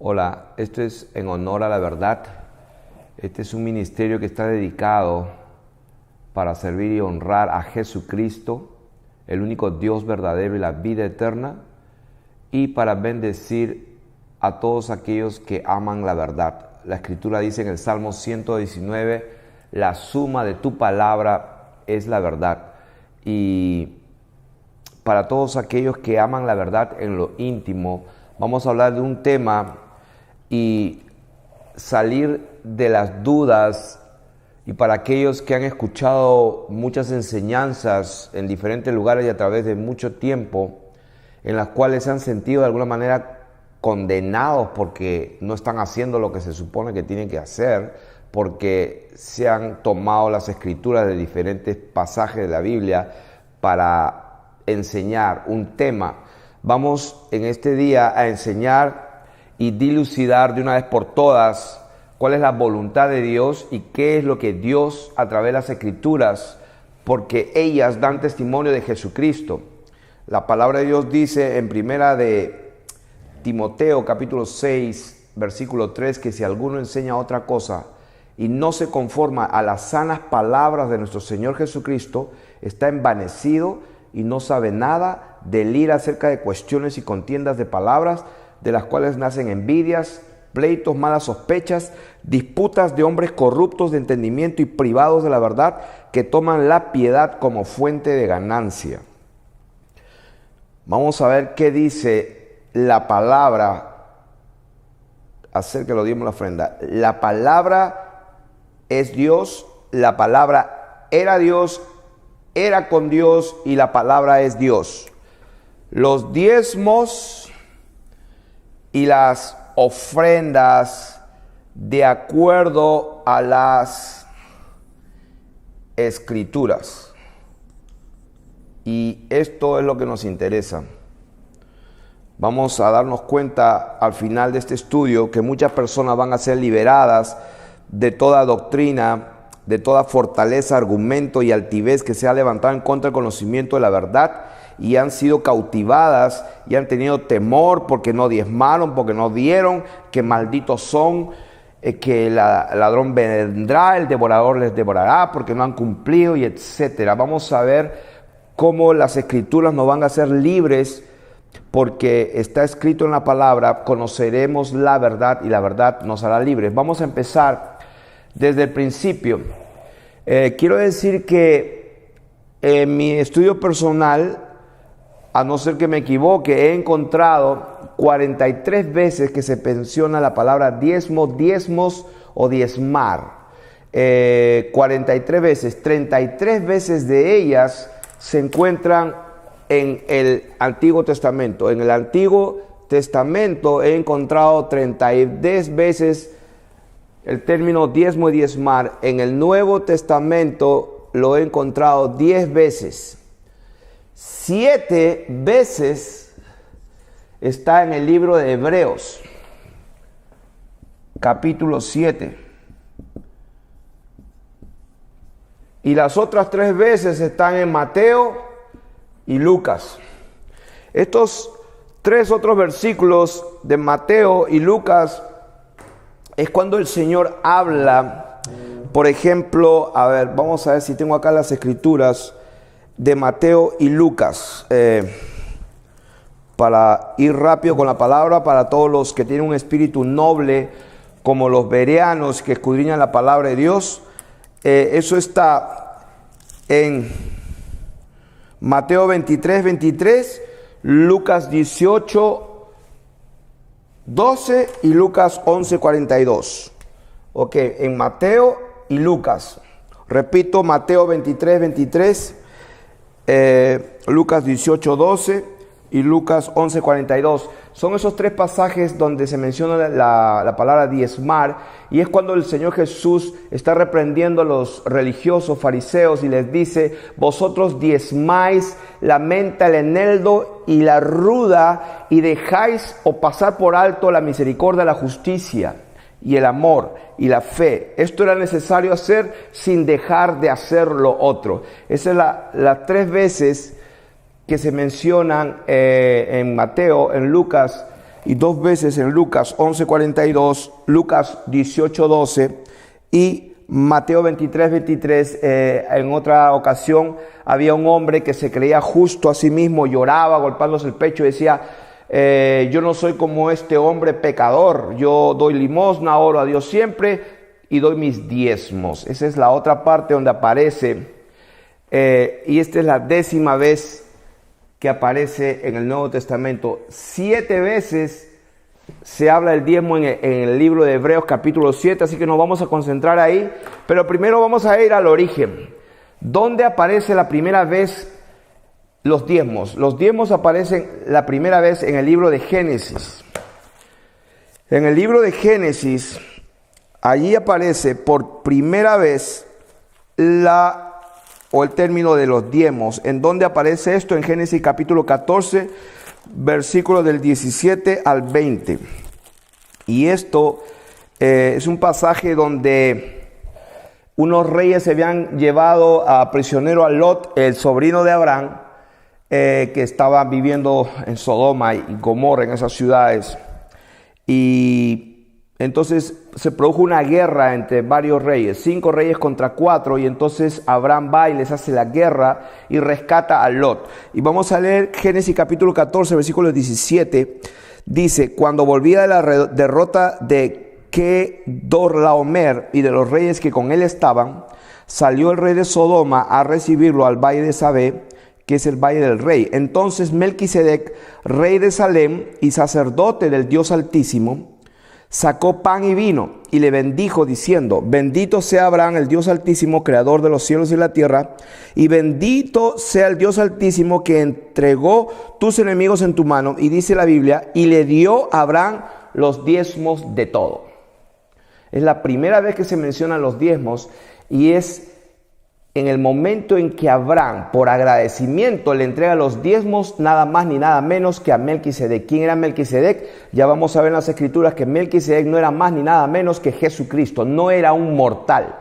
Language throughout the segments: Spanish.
Hola, esto es en honor a la verdad. Este es un ministerio que está dedicado para servir y honrar a Jesucristo, el único Dios verdadero y la vida eterna, y para bendecir a todos aquellos que aman la verdad. La Escritura dice en el Salmo 119, la suma de tu palabra es la verdad. Y para todos aquellos que aman la verdad en lo íntimo, vamos a hablar de un tema y salir de las dudas. Y para aquellos que han escuchado muchas enseñanzas en diferentes lugares y a través de mucho tiempo, en las cuales se han sentido de alguna manera condenados porque no están haciendo lo que se supone que tienen que hacer, porque se han tomado las escrituras de diferentes pasajes de la Biblia para enseñar un tema. Vamos en este día a enseñar y dilucidar de una vez por todas cuál es la voluntad de Dios y qué es lo que Dios a través de las escrituras, porque ellas dan testimonio de Jesucristo. La palabra de Dios dice en primera de Timoteo capítulo 6 versículo 3 que si alguno enseña otra cosa y no se conforma a las sanas palabras de nuestro Señor Jesucristo, está envanecido y no sabe nada, delira acerca de cuestiones y contiendas de palabras, de las cuales nacen envidias, pleitos, malas sospechas, disputas de hombres corruptos de entendimiento y privados de la verdad, que toman la piedad como fuente de ganancia. Vamos a ver qué dice la palabra acerca de lo dimos la ofrenda. La palabra es Dios, la palabra era Dios, era con Dios y la palabra es Dios. Los diezmos y las ofrendas de acuerdo a las escrituras. Y esto es lo que nos interesa. Vamos a darnos cuenta al final de este estudio que muchas personas van a ser liberadas de toda doctrina, de toda fortaleza, argumento y altivez que se ha levantado en contra del conocimiento de la verdad, y han sido cautivadas y han tenido temor porque no diezmaron, porque no dieron, que malditos son, que el ladrón vendrá, el devorador les devorará porque no han cumplido, y etcétera. Vamos a ver cómo las escrituras nos van a hacer libres, porque está escrito en la palabra: conoceremos la verdad y la verdad nos hará libres. Vamos a empezar desde el principio. Quiero decir que en mi estudio personal, a no ser que me equivoque, he encontrado 43 veces que se menciona la palabra diezmo, diezmos o diezmar. 43 veces, 33 veces de ellas se encuentran en el Antiguo Testamento. En el Antiguo Testamento he encontrado 33 veces el término diezmo y diezmar. En el Nuevo Testamento lo he encontrado 10 veces. 7 veces está en el libro de Hebreos, capítulo 7. Y las otras 3 veces están en Mateo y Lucas. Estos 3 otros versículos de Mateo y Lucas es cuando el Señor habla, por ejemplo, a ver, vamos a ver si tengo acá las escrituras de Mateo y Lucas, para ir rápido con la palabra, para todos los que tienen un espíritu noble, como los bereanos que escudriñan la palabra de Dios. Eso está en Mateo 23, 23, Lucas 18, 12 y Lucas 11, 42. Ok, en Mateo y Lucas. Repito, Mateo 23, 23, Lucas 18, 12 y Lucas 11, 42. Son esos 3 pasajes donde se menciona la palabra diezmar, y es cuando el Señor Jesús está reprendiendo a los religiosos fariseos y les dice: vosotros diezmáis la menta, el eneldo y la ruda, y dejáis o pasar por alto la misericordia, la justicia y el amor y la fe. Esto era necesario hacer sin dejar de hacer lo otro. Esa es las 3 veces que se mencionan en Mateo, en Lucas y 2 veces en Lucas 11:42, Lucas 18:12 y Mateo 23:23. En otra ocasión había un hombre que se creía justo a sí mismo, lloraba golpeándose el pecho y decía: yo no soy como este hombre pecador, yo doy limosna, oro a Dios siempre y doy mis diezmos. Esa es la otra parte donde aparece, y esta es la 10ª vez que aparece en el Nuevo Testamento. 7 veces se habla del diezmo en el libro de Hebreos capítulo 7, así que nos vamos a concentrar ahí, pero primero vamos a ir al origen. ¿Dónde aparece la primera vez los diezmos? Los diezmos aparecen la primera vez en el libro de Génesis. En el libro de Génesis, allí aparece por primera vez el término de los diezmos. ¿En dónde aparece esto? En Génesis capítulo 14, versículos del 17 al 20. Y esto es un pasaje donde unos reyes se habían llevado a prisionero a Lot, el sobrino de Abraham, que estaba viviendo en Sodoma y Gomorra, en esas ciudades. Y entonces se produjo una guerra entre varios reyes, 5 reyes contra 4, y entonces Abraham va y les hace la guerra y rescata a Lot. Y vamos a leer Génesis capítulo 14, versículo 17. Dice: cuando volvía de la derrota de Kedorlaomer y de los reyes que con él estaban, salió el rey de Sodoma a recibirlo al valle de Sabé, que es el valle del rey. Entonces Melquisedec, rey de Salem y sacerdote del Dios Altísimo, sacó pan y vino y le bendijo diciendo: bendito sea Abraham, el Dios Altísimo, creador de los cielos y la tierra, y bendito sea el Dios Altísimo que entregó tus enemigos en tu mano. Y dice la Biblia: y le dio a Abraham los diezmos de todo. Es la primera vez que se mencionan los diezmos, y es en el momento en que Abraham, por agradecimiento, le entrega los diezmos nada más ni nada menos que a Melquisedec. ¿Quién era Melquisedec? Ya vamos a ver en las Escrituras que Melquisedec no era más ni nada menos que Jesucristo. No era un mortal.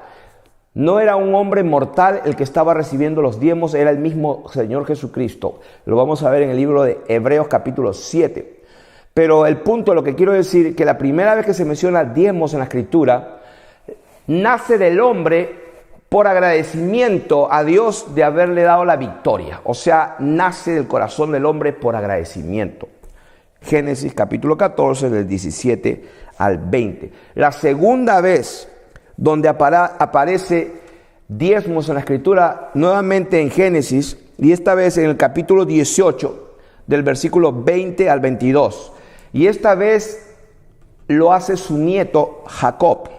No era un hombre mortal el que estaba recibiendo los diezmos, era el mismo Señor Jesucristo. Lo vamos a ver en el libro de Hebreos capítulo 7. Pero el punto, lo que quiero decir, que la primera vez que se menciona diezmos en la Escritura, nace del hombre por agradecimiento a Dios de haberle dado la victoria. O sea, nace del corazón del hombre por agradecimiento. Génesis capítulo 14, del 17 al 20. La segunda vez donde aparece diezmos en la Escritura, nuevamente en Génesis, y esta vez en el capítulo 18, del versículo 20 al 22. Y esta vez lo hace su nieto Jacob.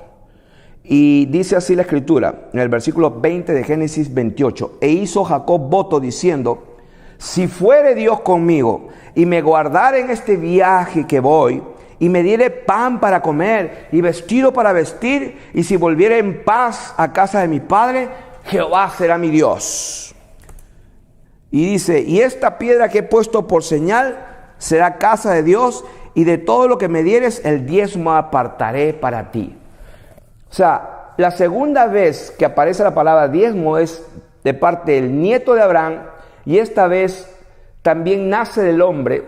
Y dice así la Escritura, en el versículo 20 de Génesis 28. E hizo Jacob voto diciendo: si fuere Dios conmigo y me guardare en este viaje que voy, y me diere pan para comer y vestido para vestir, y si volviere en paz a casa de mi padre, Jehová será mi Dios. Y dice: y esta piedra que he puesto por señal será casa de Dios, y de todo lo que me dieres el diezmo apartaré para ti. O sea, la segunda vez que aparece la palabra diezmo es de parte del nieto de Abraham, y esta vez también nace del hombre,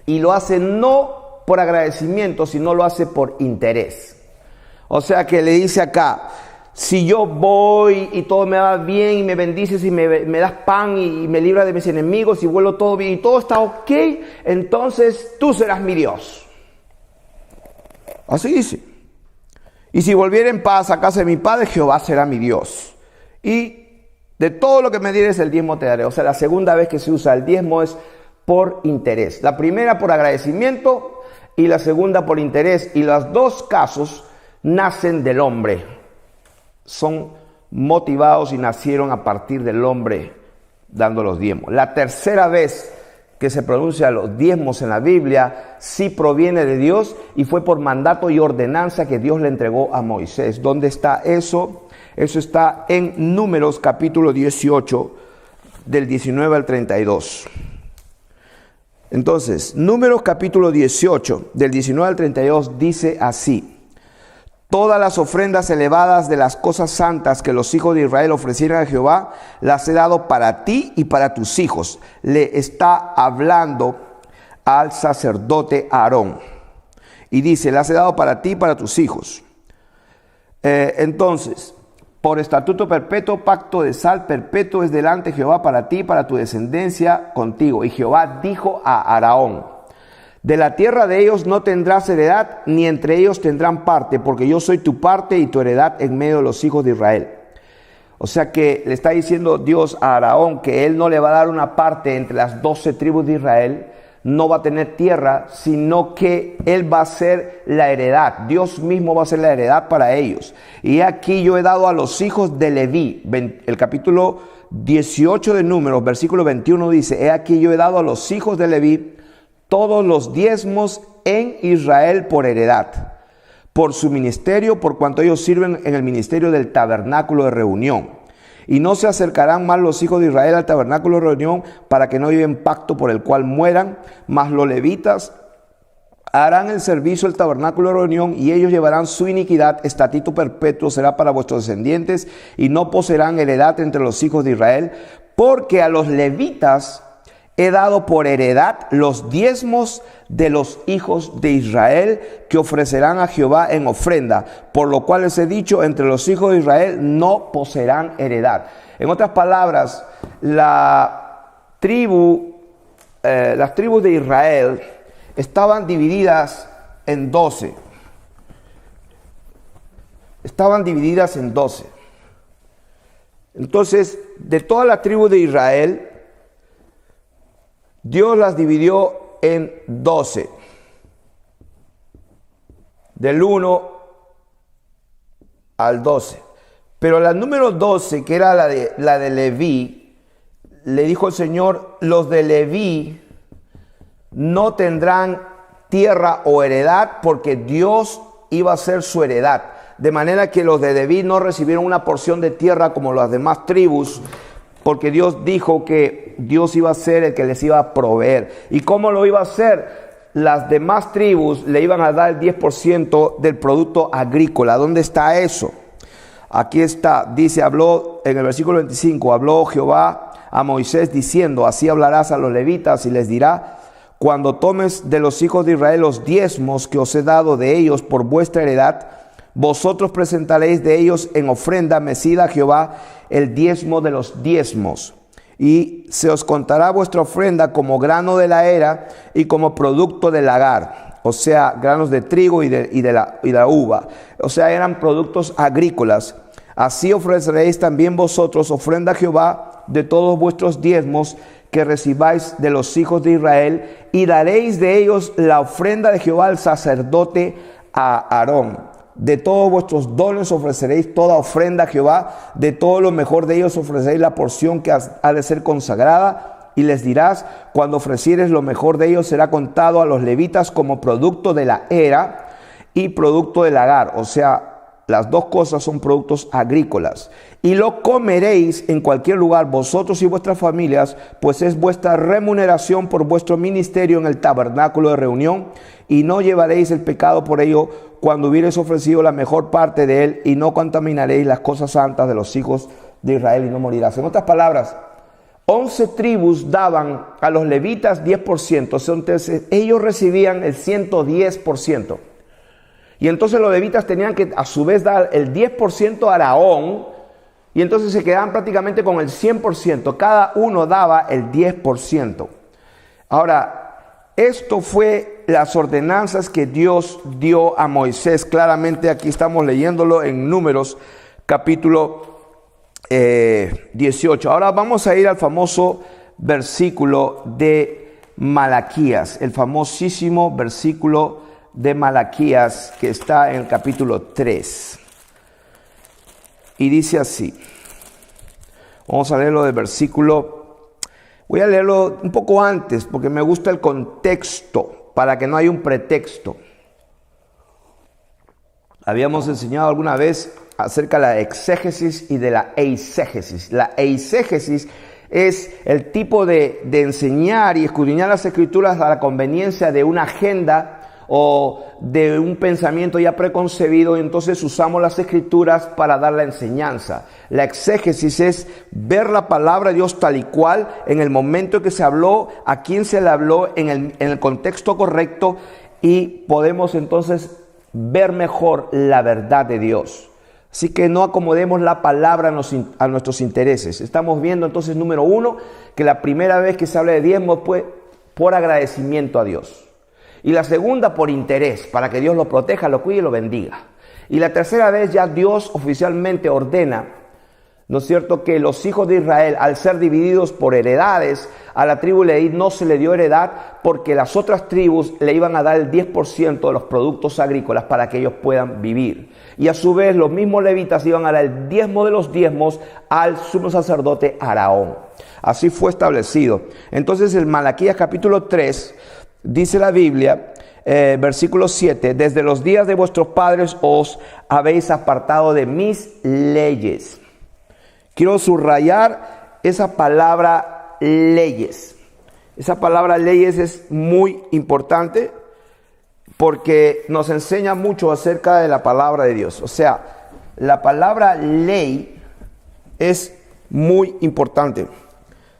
y lo hace no por agradecimiento, sino lo hace por interés. O sea que le dice acá: si yo voy y todo me va bien y me bendices y me das pan y me libras de mis enemigos y vuelvo todo bien y todo está ok, entonces tú serás mi Dios. Así dice. Y si volviera en paz a casa de mi padre, Jehová será mi Dios. Y de todo lo que me dieres, el diezmo te daré. O sea, la segunda vez que se usa el diezmo es por interés. La primera por agradecimiento y la segunda por interés. Y los dos casos nacen del hombre. Son motivados y nacieron a partir del hombre dando los diezmos. La tercera vez que se pronuncia los diezmos en la Biblia sí proviene de Dios y fue por mandato y ordenanza que Dios le entregó a Moisés. ¿Dónde está eso? Eso está en Números capítulo 18, del 19 al 32. Entonces, Números capítulo 18, del 19 al 32 dice así: todas las ofrendas elevadas de las cosas santas que los hijos de Israel ofrecieran a Jehová, las he dado para ti y para tus hijos. Le está hablando al sacerdote Aarón. Y dice, las he dado para ti y para tus hijos. Entonces, por estatuto perpetuo, pacto de sal perpetuo es delante de Jehová para ti y para tu descendencia contigo. Y Jehová dijo a Aarón, de la tierra de ellos no tendrás heredad, ni entre ellos tendrán parte, porque yo soy tu parte y tu heredad en medio de los hijos de Israel. O sea que le está diciendo Dios a Aarón que él no le va a dar una parte entre las 12 tribus de Israel, no va a tener tierra, sino que él va a ser la heredad. Dios mismo va a ser la heredad para ellos. Y aquí yo he dado a los hijos de Leví, el capítulo 18 de Números, versículo 21 dice, he aquí yo he dado a los hijos de Leví todos los diezmos en Israel por heredad, por su ministerio, por cuanto ellos sirven en el ministerio del tabernáculo de reunión. Y no se acercarán más los hijos de Israel al tabernáculo de reunión para que no lleven pacto por el cual mueran, mas los levitas harán el servicio del tabernáculo de reunión y ellos llevarán su iniquidad, estatuto perpetuo será para vuestros descendientes y no poseerán heredad entre los hijos de Israel, porque a los levitas he dado por heredad los diezmos de los hijos de Israel que ofrecerán a Jehová en ofrenda, por lo cual les he dicho, entre los hijos de Israel no poseerán heredad. En otras palabras, las tribus de Israel estaban divididas en 12. Estaban divididas en 12. Entonces, de todas las tribus de Israel, Dios las dividió en 12, del 1 al 12. Pero la número 12, que era la de Leví, le dijo el Señor, los de Leví no tendrán tierra o heredad porque Dios iba a ser su heredad. De manera que los de Leví no recibieron una porción de tierra como las demás tribus, porque Dios dijo que Dios iba a ser el que les iba a proveer. ¿Y cómo lo iba a hacer? Las demás tribus le iban a dar el 10% del producto agrícola. ¿Dónde está eso? Aquí está, dice, habló en el versículo 25, habló Jehová a Moisés diciendo, así hablarás a los levitas y les dirá, cuando tomes de los hijos de Israel los diezmos que os he dado de ellos por vuestra heredad, vosotros presentaréis de ellos en ofrenda mecida a Jehová el diezmo de los diezmos. Y se os contará vuestra ofrenda como grano de la era y como producto del lagar. O sea, granos de trigo y de la uva. O sea, eran productos agrícolas. Así ofreceréis también vosotros ofrenda a Jehová de todos vuestros diezmos que recibáis de los hijos de Israel. Y daréis de ellos la ofrenda de Jehová al sacerdote a Aarón. De todos vuestros dones ofreceréis toda ofrenda a Jehová, de todo lo mejor de ellos ofreceréis la porción que ha de ser consagrada, y les dirás, cuando ofrecieres lo mejor de ellos será contado a los levitas como producto de la era y producto del lagar. O sea, las dos cosas son productos agrícolas. Y lo comeréis en cualquier lugar, vosotros y vuestras familias, pues es vuestra remuneración por vuestro ministerio en el tabernáculo de reunión, y no llevaréis el pecado por ello cuando hubierais ofrecido la mejor parte de él, y no contaminaréis las cosas santas de los hijos de Israel, y no morirás. En otras palabras, 11 tribus daban a los levitas 10%, entonces ellos recibían el 110%. Y entonces los levitas tenían que a su vez dar el 10% a Aarón, y entonces se quedaban prácticamente con el 100%. Cada uno daba el 10%. Ahora, esto fue las ordenanzas que Dios dio a Moisés. Claramente aquí estamos leyéndolo en Números capítulo 18. Ahora vamos a ir al famoso versículo de Malaquías, el famosísimo versículo de Malaquías que está en el capítulo 3. Y dice así. Vamos a leerlo del versículo. Voy a leerlo un poco antes porque me gusta el contexto, para que no haya un pretexto. Habíamos enseñado alguna vez acerca de la exégesis y de la eisegesis. La eisegesis es el tipo de enseñar y escudriñar las escrituras a la conveniencia de una agenda o de un pensamiento ya preconcebido, y entonces usamos las escrituras para dar la enseñanza. La exégesis es ver la palabra de Dios tal y cual, en el momento en que se habló, a quién se le habló, en el contexto correcto, y podemos entonces ver mejor la verdad de Dios. Así que no acomodemos la palabra a nuestros intereses. Estamos viendo entonces, número 1, que la primera vez que se habla de diezmo fue por agradecimiento a Dios. Y la segunda, por interés, para que Dios lo proteja, lo cuide y lo bendiga. Y la tercera vez ya Dios oficialmente ordena, ¿no es cierto?, que los hijos de Israel, al ser divididos por heredades, a la tribu Leví no se le dio heredad porque las otras tribus le iban a dar el 10% de los productos agrícolas para que ellos puedan vivir. Y a su vez los mismos levitas iban a dar el diezmo de los diezmos al sumo sacerdote Aarón. Así fue establecido. Entonces en Malaquías capítulo 3 dice la Biblia, versículo 7, desde los días de vuestros padres os habéis apartado de mis leyes. Quiero subrayar esa palabra leyes. Esa palabra leyes es muy importante porque nos enseña mucho acerca de la palabra de Dios. O sea, la palabra ley es muy importante.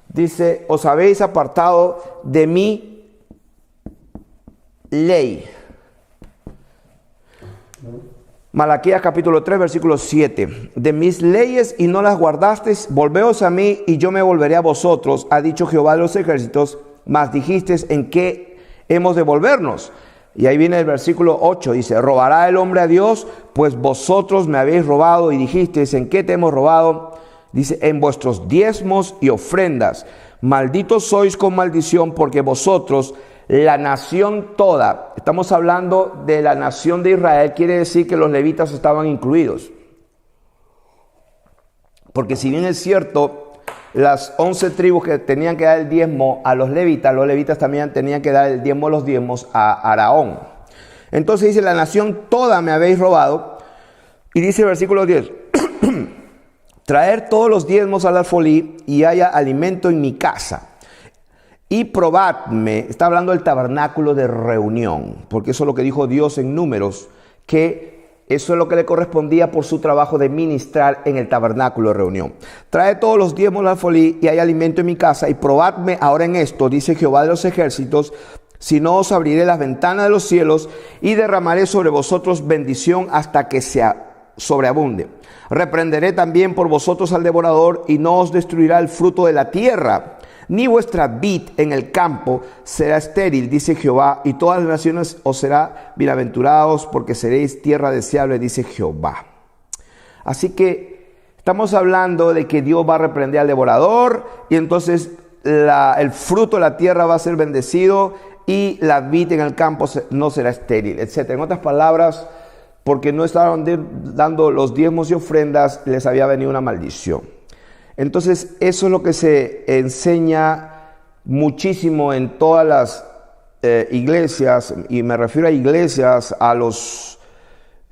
Dice, os habéis apartado de mi ley. Malaquías capítulo 3, versículo 7. De mis leyes y no las guardasteis, volveos a mí y yo me volveré a vosotros, ha dicho Jehová de los ejércitos, mas dijisteis, ¿en qué hemos de volvernos? Y ahí viene el versículo 8, dice, ¿robará el hombre a Dios? Pues vosotros me habéis robado y dijisteis, ¿en qué te hemos robado? Dice, en vuestros diezmos y ofrendas. Malditos sois con maldición porque vosotros, la nación toda, estamos hablando de la nación de Israel, quiere decir que los levitas estaban incluidos. Porque si bien es cierto, las 11 tribus que tenían que dar el diezmo a los levitas también tenían que dar el diezmo de los diezmos a Aarón. Entonces dice, la nación toda me habéis robado. Y dice el versículo 10, traer todos los diezmos al alfolí y haya alimento en mi casa. Y probadme, está hablando del tabernáculo de reunión, porque eso es lo que dijo Dios en Números, que eso es lo que le correspondía por su trabajo de ministrar en el tabernáculo de reunión. Trae todos los diezmos al alfolí y hay alimento en mi casa, y probadme ahora en esto, dice Jehová de los ejércitos, si no os abriré las ventanas de los cielos y derramaré sobre vosotros bendición hasta que se sobreabunde. Reprenderé también por vosotros al devorador y no os destruirá el fruto de la tierra, ni vuestra vid en el campo será estéril, dice Jehová, y todas las naciones os será bienaventurados, porque seréis tierra deseable, dice Jehová. Así que estamos hablando de que Dios va a reprender al devorador, y entonces el fruto de la tierra va a ser bendecido, y la vid en el campo no será estéril, etc. En otras palabras, porque no estaban dando los diezmos y ofrendas, les había venido una maldición. Entonces, eso es lo que se enseña muchísimo en todas las iglesias, y me refiero a iglesias, a los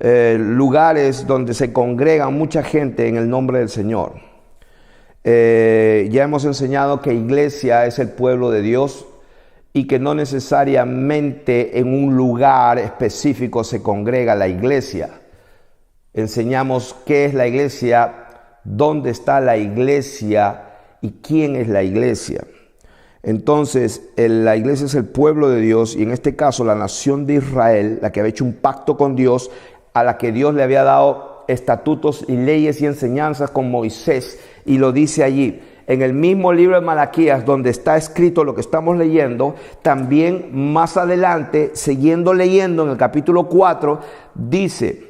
lugares donde se congrega mucha gente en el nombre del Señor. Ya hemos enseñado que iglesia es el pueblo de Dios y que no necesariamente en un lugar específico se congrega la iglesia. Enseñamos qué es la iglesia, dónde está la iglesia y quién es la iglesia. Entonces, la iglesia es el pueblo de Dios, y en este caso la nación de Israel, la que había hecho un pacto con Dios, a la que Dios le había dado estatutos y leyes y enseñanzas con Moisés, y lo dice allí. En el mismo libro de Malaquías, donde está escrito lo que estamos leyendo, también más adelante, siguiendo leyendo en el capítulo 4, dice,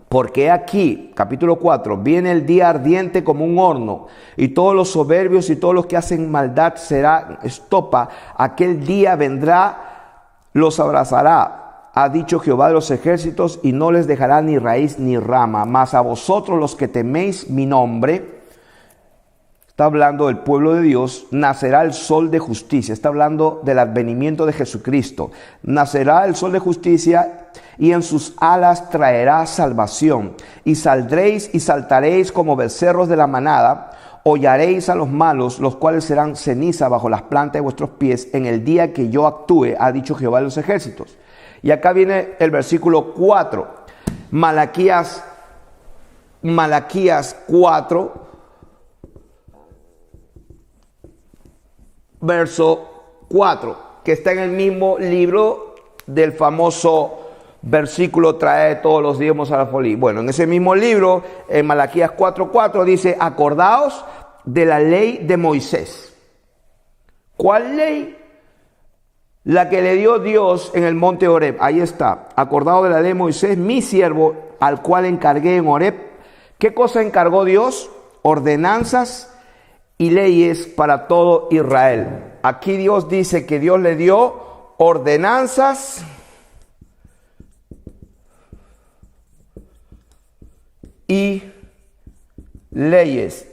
porque aquí, capítulo 4, viene el día ardiente como un horno, y todos los soberbios y todos los que hacen maldad será estopa. Aquel día vendrá, los abrazará, ha dicho Jehová de los ejércitos, y no les dejará ni raíz ni rama. Mas a vosotros los que teméis mi nombre, está hablando del pueblo de Dios, nacerá el sol de justicia. Está hablando del advenimiento de Jesucristo. Nacerá el sol de justicia y en sus alas traerá salvación. Y saldréis y saltaréis como becerros de la manada. Hollaréis a los malos, los cuales serán ceniza bajo las plantas de vuestros pies en el día que yo actúe, ha dicho Jehová de los ejércitos. Y acá viene el versículo 4. Malaquías 4, verso 4, que está en el mismo libro del famoso versículo trae todos los diezmos al alfolí. Bueno, en ese mismo libro, en Malaquías 4:4 dice, acordaos de la ley de Moisés. ¿Cuál ley? La que le dio Dios en el monte Horeb. Ahí está. Acordaos de la ley de Moisés, mi siervo, al cual encargué en Horeb. ¿Qué cosa encargó Dios? Ordenanzas y leyes para todo Israel. Aquí Dios dice que Dios le dio ordenanzas y leyes.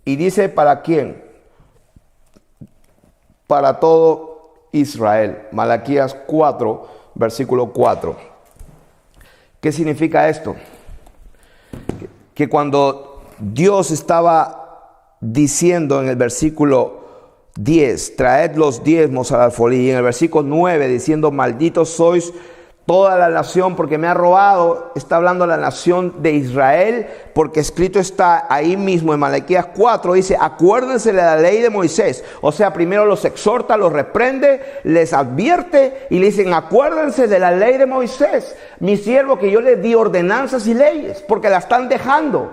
Y dice, ¿para quién? Para todo Israel. Malaquías 4, versículo 4. ¿Qué significa esto? Que cuando Dios estaba diciendo en el versículo 10, traed los diezmos al alfolí, y en el versículo 9 diciendo, malditos sois toda la nación porque me ha robado, está hablando la nación de Israel, porque escrito está ahí mismo en Malaquías 4, dice, acuérdense de la ley de Moisés. O sea, primero los exhorta, los reprende, les advierte y le dicen, acuérdense de la ley de Moisés, mi siervo, que yo les di ordenanzas y leyes, porque la están dejando,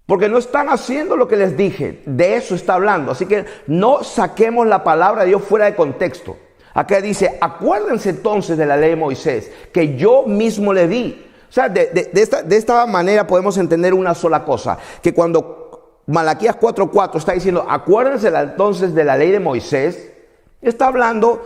porque no están haciendo lo que les dije. De eso está hablando. Así que no saquemos la palabra de Dios fuera de contexto. Acá dice, acuérdense entonces de la ley de Moisés, que yo mismo le di. O sea, de esta manera podemos entender una sola cosa, que cuando Malaquías 4:4 está diciendo, acuérdense entonces de la ley de Moisés, está hablando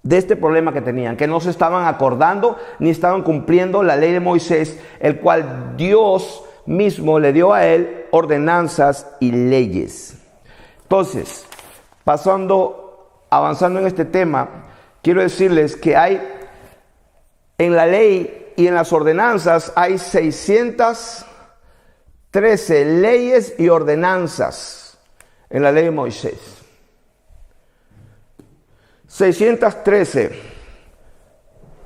de este problema que tenían, que no se estaban acordando ni estaban cumpliendo la ley de Moisés, el cual Dios mismo le dio a él ordenanzas y leyes. Entonces, avanzando en este tema, quiero decirles que hay en la ley y en las ordenanzas hay 613 leyes y ordenanzas en la ley de Moisés. 613,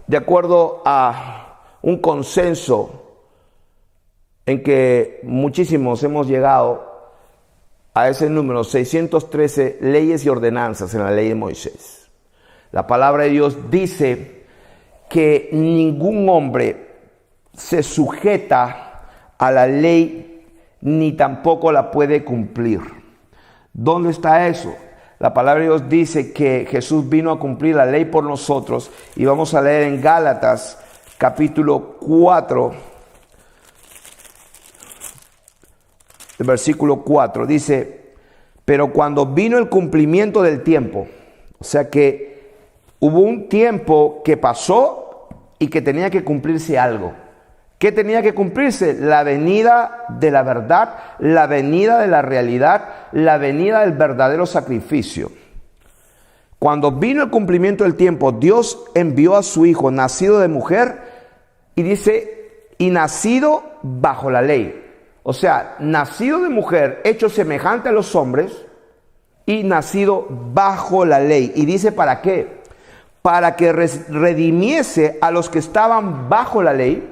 de acuerdo a un consenso en que muchísimos hemos llegado a ese número, 613 leyes y ordenanzas en la ley de Moisés. La palabra de Dios dice que ningún hombre se sujeta a la ley ni tampoco la puede cumplir. ¿Dónde está eso? La palabra de Dios dice que Jesús vino a cumplir la ley por nosotros, y vamos a leer en Gálatas capítulo 4, el versículo 4, dice, pero cuando vino el cumplimiento del tiempo, o sea que hubo un tiempo que pasó y que tenía que cumplirse algo. ¿Qué tenía que cumplirse? La venida de la verdad, la venida de la realidad, la venida del verdadero sacrificio. Cuando vino el cumplimiento del tiempo, Dios envió a su Hijo, nacido de mujer, y dice, y nacido bajo la ley. O sea, nacido de mujer, hecho semejante a los hombres, y nacido bajo la ley. Y dice, ¿para qué? Para que redimiese a los que estaban bajo la ley,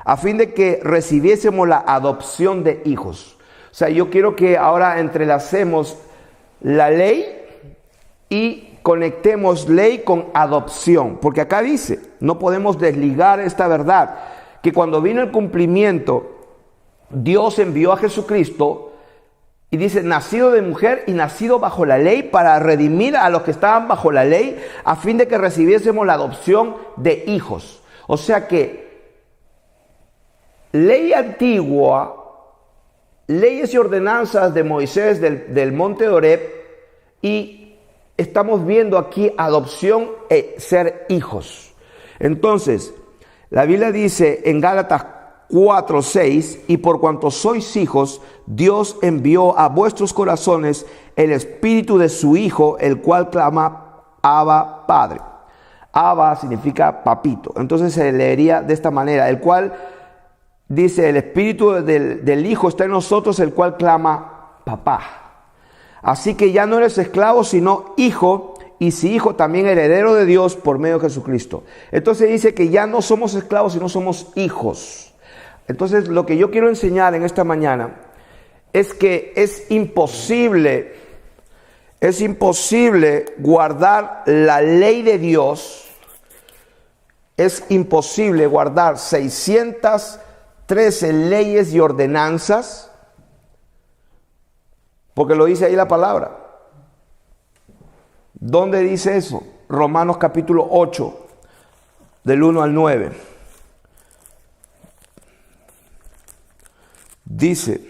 a fin de que recibiésemos la adopción de hijos. O sea, yo quiero que ahora entrelacemos la ley y conectemos ley con adopción. Porque acá dice, no podemos desligar esta verdad, que cuando vino el cumplimiento, Dios envió a Jesucristo, y dice, nacido de mujer y nacido bajo la ley, para redimir a los que estaban bajo la ley, a fin de que recibiésemos la adopción de hijos. O sea que ley antigua, leyes y ordenanzas de Moisés del monte Horeb, y estamos viendo aquí adopción e ser hijos. Entonces, la Biblia dice en Gálatas 4:6, y por cuanto sois hijos, Dios envió a vuestros corazones el espíritu de su Hijo, el cual clama, Abba, Padre. Abba significa papito. Entonces se leería de esta manera, el cual dice, el espíritu del Hijo está en nosotros, el cual clama, papá. Así que ya no eres esclavo, sino hijo, y si hijo, también heredero de Dios por medio de Jesucristo. Entonces dice que ya no somos esclavos, sino somos hijos. Entonces lo que yo quiero enseñar en esta mañana es que es imposible guardar la ley de Dios. Es imposible guardar 613 leyes y ordenanzas, porque lo dice ahí la palabra. ¿Dónde dice eso? Romanos capítulo 8, del 1 al 9. Dice: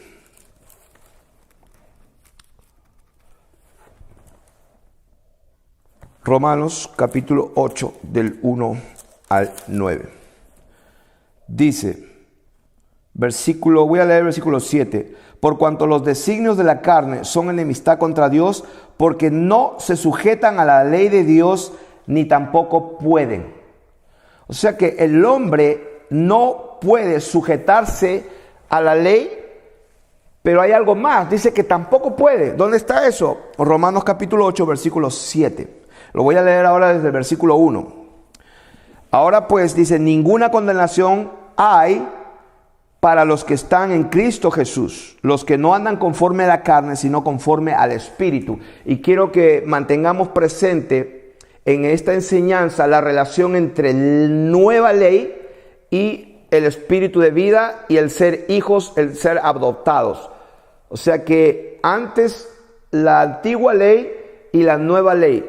Romanos capítulo 8, del 1 al 9. Dice, voy a leer el versículo 7. Por cuanto los designios de la carne son enemistad contra Dios, porque no se sujetan a la ley de Dios, ni tampoco pueden. O sea que el hombre no puede sujetarse a la ley, pero hay algo más. Dice que tampoco puede. ¿Dónde está eso? Romanos capítulo 8, versículo 7. Lo voy a leer ahora desde el versículo 1. Ahora pues, dice, ninguna condenación hay para los que están en Cristo Jesús, los que no andan conforme a la carne, sino conforme al Espíritu. Y quiero que mantengamos presente en esta enseñanza la relación entre la nueva ley y el espíritu de vida y el ser hijos, el ser adoptados. O sea que antes la antigua ley y la nueva ley.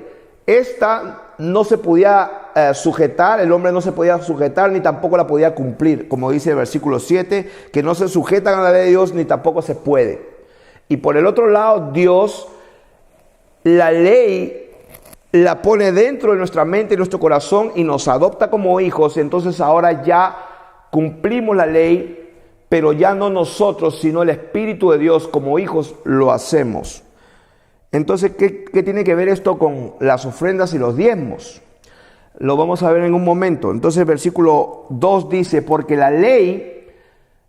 Esta no se podía sujetar, el hombre no se podía sujetar ni tampoco la podía cumplir, como dice el versículo 7, que no se sujetan a la ley de Dios ni tampoco se puede. Y por el otro lado, Dios, la ley la pone dentro de nuestra mente y nuestro corazón y nos adopta como hijos. Entonces ahora ya cumplimos la ley, pero ya no nosotros, sino el Espíritu de Dios como hijos lo hacemos. Entonces, ¿qué tiene que ver esto con las ofrendas y los diezmos? Lo vamos a ver en un momento. Entonces el versículo 2 dice, porque la ley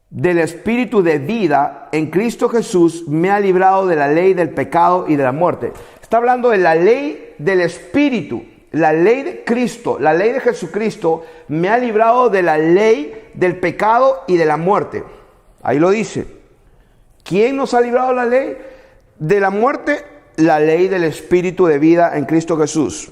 del Espíritu de vida en Cristo Jesús me ha librado de la ley del pecado y de la muerte. Está hablando de la ley del Espíritu, la ley de Cristo, la ley de Jesucristo me ha librado de la ley del pecado y de la muerte. Ahí lo dice. ¿Quién nos ha librado de la ley de la muerte? La ley del Espíritu de vida en Cristo Jesús.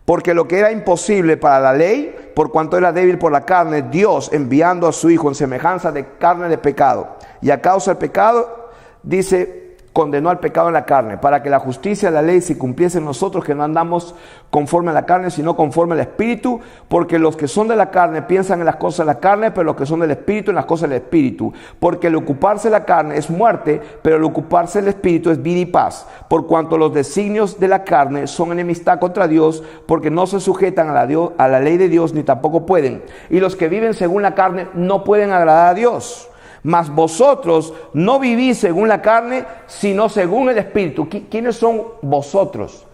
Porque lo que era imposible para la ley, por cuanto era débil por la carne, Dios enviando a su Hijo en semejanza de carne de pecado, y a causa del pecado, dice, condenó al pecado en la carne, para que la justicia de la ley se cumpliese en nosotros, que no andamos conforme a la carne, sino conforme al Espíritu, porque los que son de la carne piensan en las cosas de la carne, pero los que son del Espíritu en las cosas del Espíritu. Porque el ocuparse de la carne es muerte, pero el ocuparse del Espíritu es vida y paz. Por cuanto los designios de la carne son enemistad contra Dios, porque no se sujetan a la ley de Dios, ni tampoco pueden. Y los que viven según la carne no pueden agradar a Dios. Mas vosotros no vivís según la carne, sino según el Espíritu. ¿Quiénes son vosotros?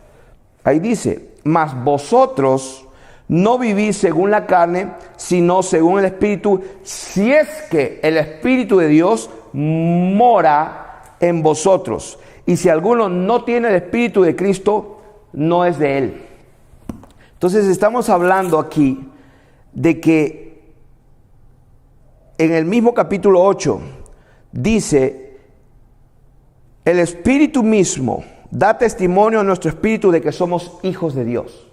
Ahí dice, mas vosotros no vivís según la carne, sino según el Espíritu, si es que el Espíritu de Dios mora en vosotros. Y si alguno no tiene el Espíritu de Cristo, no es de él. Entonces estamos hablando aquí de que en el mismo capítulo 8 dice, el Espíritu mismo da testimonio a nuestro espíritu de que somos hijos de Dios.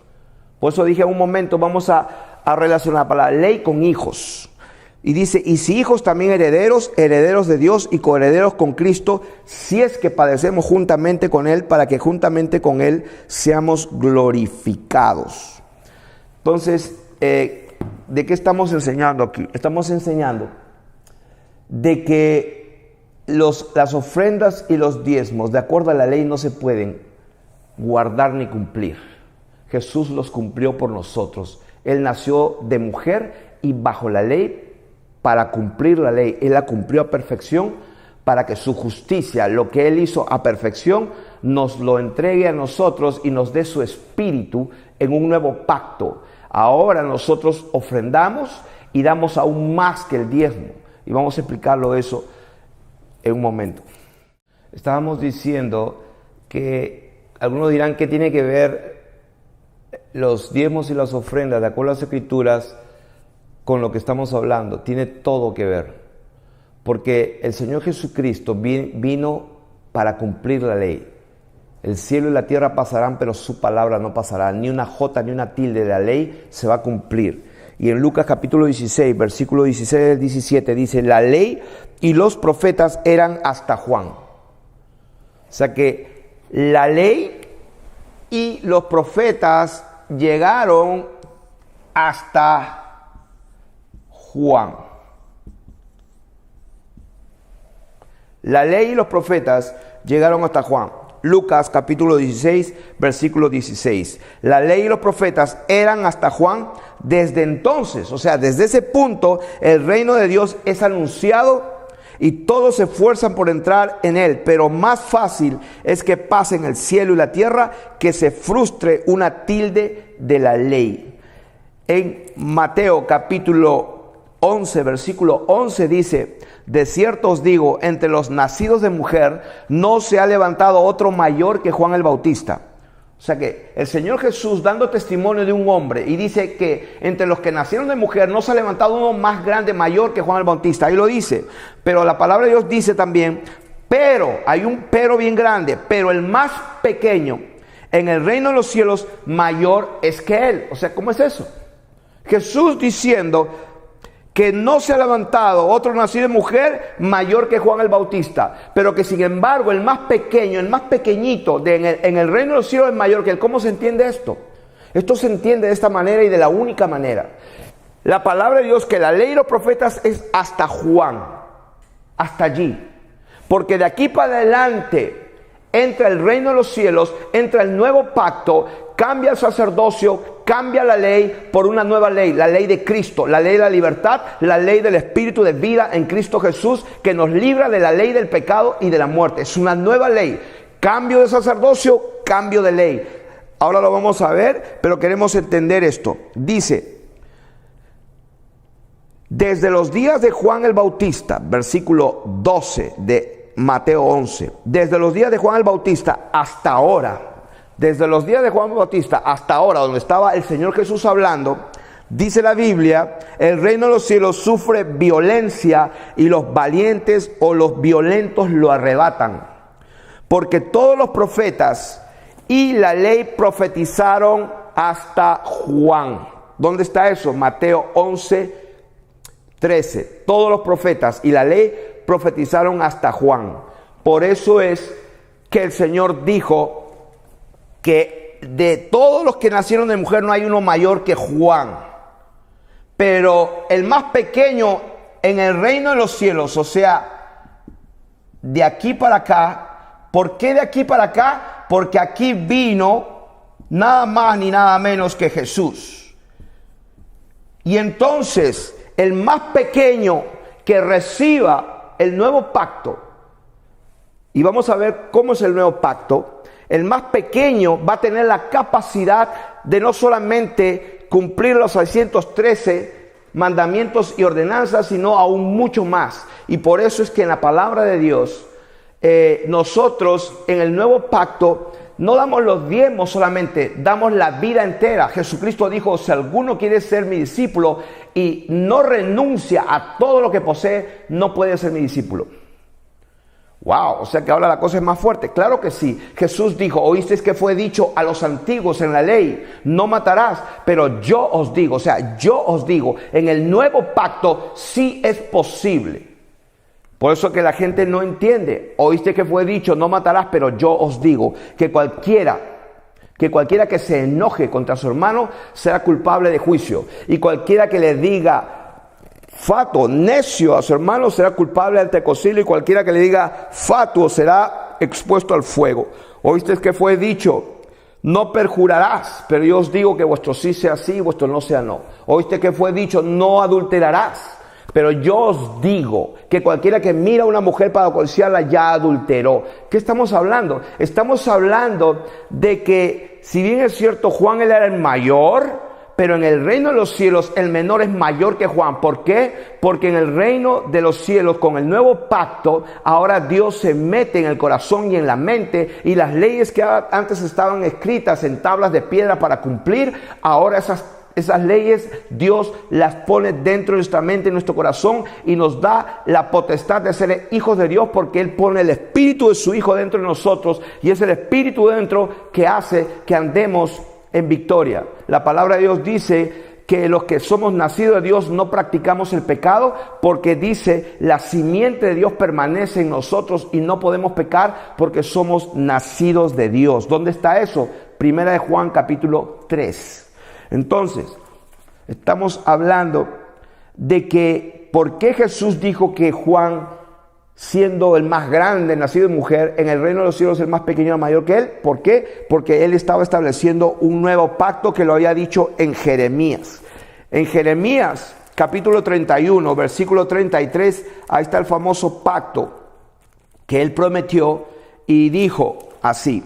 Por eso dije en un momento, vamos a relacionar la palabra ley con hijos. Y dice, y si hijos también herederos, herederos de Dios y coherederos con Cristo, si es que padecemos juntamente con Él, para que juntamente con Él seamos glorificados. Entonces, ¿de qué estamos enseñando aquí? Estamos enseñando de que las ofrendas y los diezmos, de acuerdo a la ley, no se pueden guardar ni cumplir. Jesús los cumplió por nosotros. Él nació de mujer y bajo la ley para cumplir la ley. Él la cumplió a perfección para que su justicia, lo que Él hizo a perfección, nos lo entregue a nosotros y nos dé su espíritu en un nuevo pacto. Ahora nosotros ofrendamos y damos aún más que el diezmo. Y vamos a explicarlo eso en un momento. Estábamos diciendo que algunos dirán que tiene que ver los diezmos y las ofrendas, de acuerdo a las Escrituras, con lo que estamos hablando, tiene todo que ver. Porque el Señor Jesucristo vino para cumplir la ley. El cielo y la tierra pasarán, pero su palabra no pasará. Ni una jota ni una tilde de la ley se va a cumplir. Y en Lucas capítulo 16, versículo 16 al 17, dice, la ley y los profetas eran hasta Juan. O sea que la ley y los profetas llegaron hasta Juan. La ley y los profetas llegaron hasta Juan. Lucas capítulo 16, versículo 16. La ley y los profetas eran hasta Juan. Desde entonces, o sea, desde ese punto, el reino de Dios es anunciado y todos se esfuerzan por entrar en él. Pero más fácil es que pasen el cielo y la tierra que se frustre una tilde de la ley. En Mateo capítulo 11, versículo 11 dice, de cierto os digo, entre los nacidos de mujer no se ha levantado otro mayor que Juan el Bautista. O sea que el Señor Jesús dando testimonio de un hombre y dice que entre los que nacieron de mujer no se ha levantado uno más grande, mayor que Juan el Bautista. Ahí lo dice. Pero la palabra de Dios dice también, pero, hay un pero bien grande, pero el más pequeño en el reino de los cielos mayor es que él. O sea, ¿cómo es eso? Jesús diciendo que no se ha levantado otro nacido de mujer mayor que Juan el Bautista, pero que sin embargo el más pequeño, el más pequeñito en el reino de los cielos es mayor que él. ¿Cómo se entiende esto? Esto se entiende de esta manera y de la única manera. La palabra de Dios, que la ley y los profetas es hasta Juan, hasta allí. Porque de aquí para adelante entra el reino de los cielos, entra el nuevo pacto, cambia el sacerdocio, cambia la ley por una nueva ley, la ley de Cristo, la ley de la libertad, la ley del espíritu de vida en Cristo Jesús, que nos libra de la ley del pecado y de la muerte. Es una nueva ley, cambio de sacerdocio, cambio de ley. Ahora lo vamos a ver, pero queremos entender esto. Dice, desde los días de Juan el Bautista, versículo 12 de Mateo 11, desde los días de Juan el Bautista hasta ahora, desde los días de Juan Bautista hasta ahora, donde estaba el Señor Jesús hablando, dice la Biblia, el reino de los cielos sufre violencia y los valientes o los violentos lo arrebatan. Porque todos los profetas y la ley profetizaron hasta Juan. ¿Dónde está eso? Mateo 11, 13. Todos los profetas y la ley profetizaron hasta Juan. Por eso es que el Señor dijo que de todos los que nacieron de mujer no hay uno mayor que Juan. Pero el más pequeño en el reino de los cielos, o sea, de aquí para acá. ¿Por qué de aquí para acá? Porque aquí vino nada más ni nada menos que Jesús. Y entonces el más pequeño que reciba el nuevo pacto, y vamos a ver cómo es el nuevo pacto, el más pequeño va a tener la capacidad de no solamente cumplir los 613 mandamientos y ordenanzas, sino aún mucho más. Y por eso es que en la palabra de Dios, nosotros en el nuevo pacto no damos los diezmos solamente, damos la vida entera. Jesucristo dijo, si alguno quiere ser mi discípulo y no renuncia a todo lo que posee, no puede ser mi discípulo. Wow, o sea que ahora la cosa es más fuerte. Claro que sí. Jesús dijo, oísteis que fue dicho a los antiguos en la ley, no matarás, pero yo os digo, o sea, yo os digo, en el nuevo pacto sí es posible. Por eso que la gente no entiende. Oíste que fue dicho, no matarás, pero yo os digo que cualquiera que se enoje contra su hermano será culpable de juicio. Y cualquiera que le diga fatuo, necio a su hermano será culpable ante el concilio, y cualquiera que le diga fatuo será expuesto al fuego. Oíste que fue dicho, no perjurarás, pero yo os digo que vuestro sí sea sí y vuestro no sea no. Oíste que fue dicho, no adulterarás, pero yo os digo que cualquiera que mira a una mujer para codiciarla ya adulteró. ¿Qué estamos hablando? Estamos hablando de que, si bien es cierto, Juan él era el mayor, pero en el reino de los cielos el menor es mayor que Juan. ¿Por qué? Porque en el reino de los cielos, con el nuevo pacto, ahora Dios se mete en el corazón y en la mente, y las leyes que antes estaban escritas en tablas de piedra para cumplir, ahora esas leyes Dios las pone dentro de nuestra mente, en nuestro corazón, y nos da la potestad de ser hijos de Dios, porque Él pone el Espíritu de su Hijo dentro de nosotros, y es el Espíritu dentro que hace que andemos en victoria. La palabra de Dios dice que los que somos nacidos de Dios no practicamos el pecado, porque dice, la simiente de Dios permanece en nosotros y no podemos pecar porque somos nacidos de Dios. ¿Dónde está eso? Primera de Juan capítulo 3. Entonces, estamos hablando de que por qué Jesús dijo que Juan, siendo el más grande, nacido de mujer, en el reino de los cielos el más pequeño era mayor que él. ¿Por qué? Porque él estaba estableciendo un nuevo pacto que lo había dicho en Jeremías. En Jeremías capítulo 31, versículo 33, ahí está el famoso pacto que él prometió y dijo así: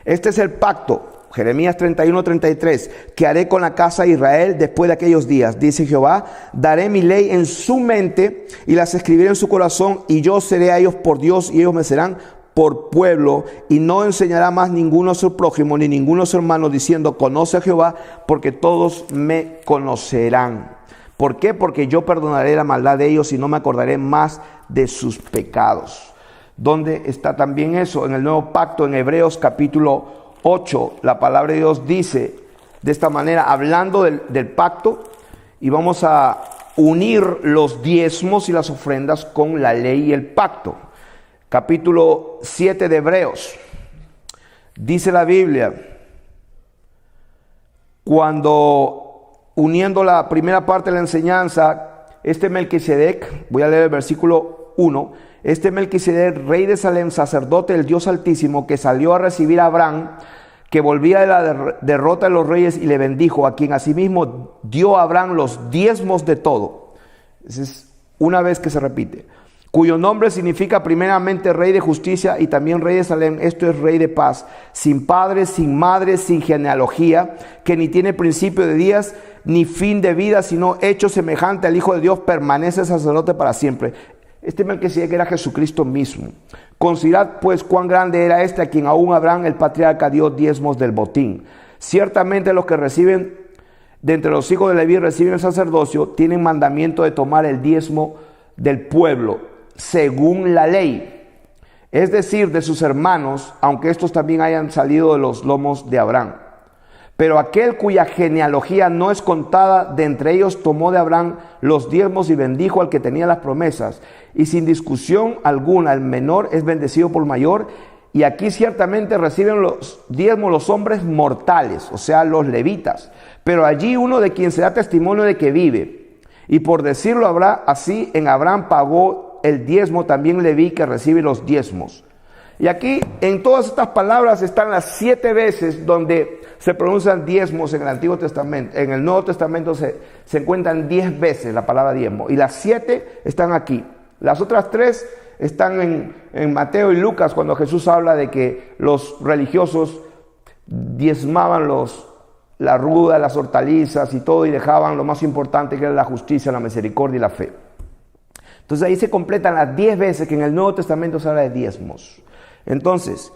este es el pacto, Jeremías 31:33, que haré con la casa de Israel después de aquellos días, dice Jehová. Daré mi ley en su mente y las escribiré en su corazón, y yo seré a ellos por Dios y ellos me serán por pueblo, y no enseñará más ninguno a su prójimo ni ninguno a su hermano diciendo conoce a Jehová, porque todos me conocerán. ¿Por qué? Porque yo perdonaré la maldad de ellos y no me acordaré más de sus pecados. ¿Dónde está también eso? En el nuevo pacto, en Hebreos capítulo 8, la palabra de Dios dice de esta manera, hablando del pacto, y vamos a unir los diezmos y las ofrendas con la ley y el pacto. Capítulo 7 de Hebreos, dice la Biblia, cuando uniendo la primera parte de la enseñanza, este Melquisedec, voy a leer el versículo 1, este Melquisedec, rey de Salem, sacerdote del Dios Altísimo, que salió a recibir a Abraham, que volvía de la derrota de los reyes, y le bendijo, a quien asimismo dio a Abraham los diezmos de todo. Esa es una vez que se repite. Cuyo nombre significa primeramente rey de justicia y también rey de Salem, esto es rey de paz, sin padre, sin madre, sin genealogía, que ni tiene principio de días ni fin de vida, sino hecho semejante al Hijo de Dios, permanece sacerdote para siempre. Este Melquisedec era Jesucristo mismo. Considerad pues cuán grande era este, a quien aún Abraham el patriarca dio diezmos del botín. Ciertamente los que reciben de entre los hijos de Leví reciben el sacerdocio, tienen mandamiento de tomar el diezmo del pueblo, según la ley, es decir, de sus hermanos, aunque estos también hayan salido de los lomos de Abraham. Pero aquel cuya genealogía no es contada de entre ellos tomó de Abraham los diezmos y bendijo al que tenía las promesas. Y sin discusión alguna, el menor es bendecido por el mayor. Y aquí ciertamente reciben los diezmos los hombres mortales, o sea, los levitas. Pero allí uno de quien se da testimonio de que vive. Y por decirlo habrá así, en Abraham pagó el diezmo también Leví, que recibe los diezmos. Y aquí en todas estas palabras están las 7 veces donde se pronuncian diezmos en el Antiguo Testamento. En el Nuevo Testamento se encuentran 10 veces la palabra diezmo, y las 7 están aquí. Las otras 3 están en Mateo y Lucas, cuando Jesús habla de que los religiosos diezmaban la ruda, las hortalizas y todo, y dejaban lo más importante, que era la justicia, la misericordia y la fe. Entonces ahí se completan las 10 veces que en el Nuevo Testamento se habla de diezmos. Entonces,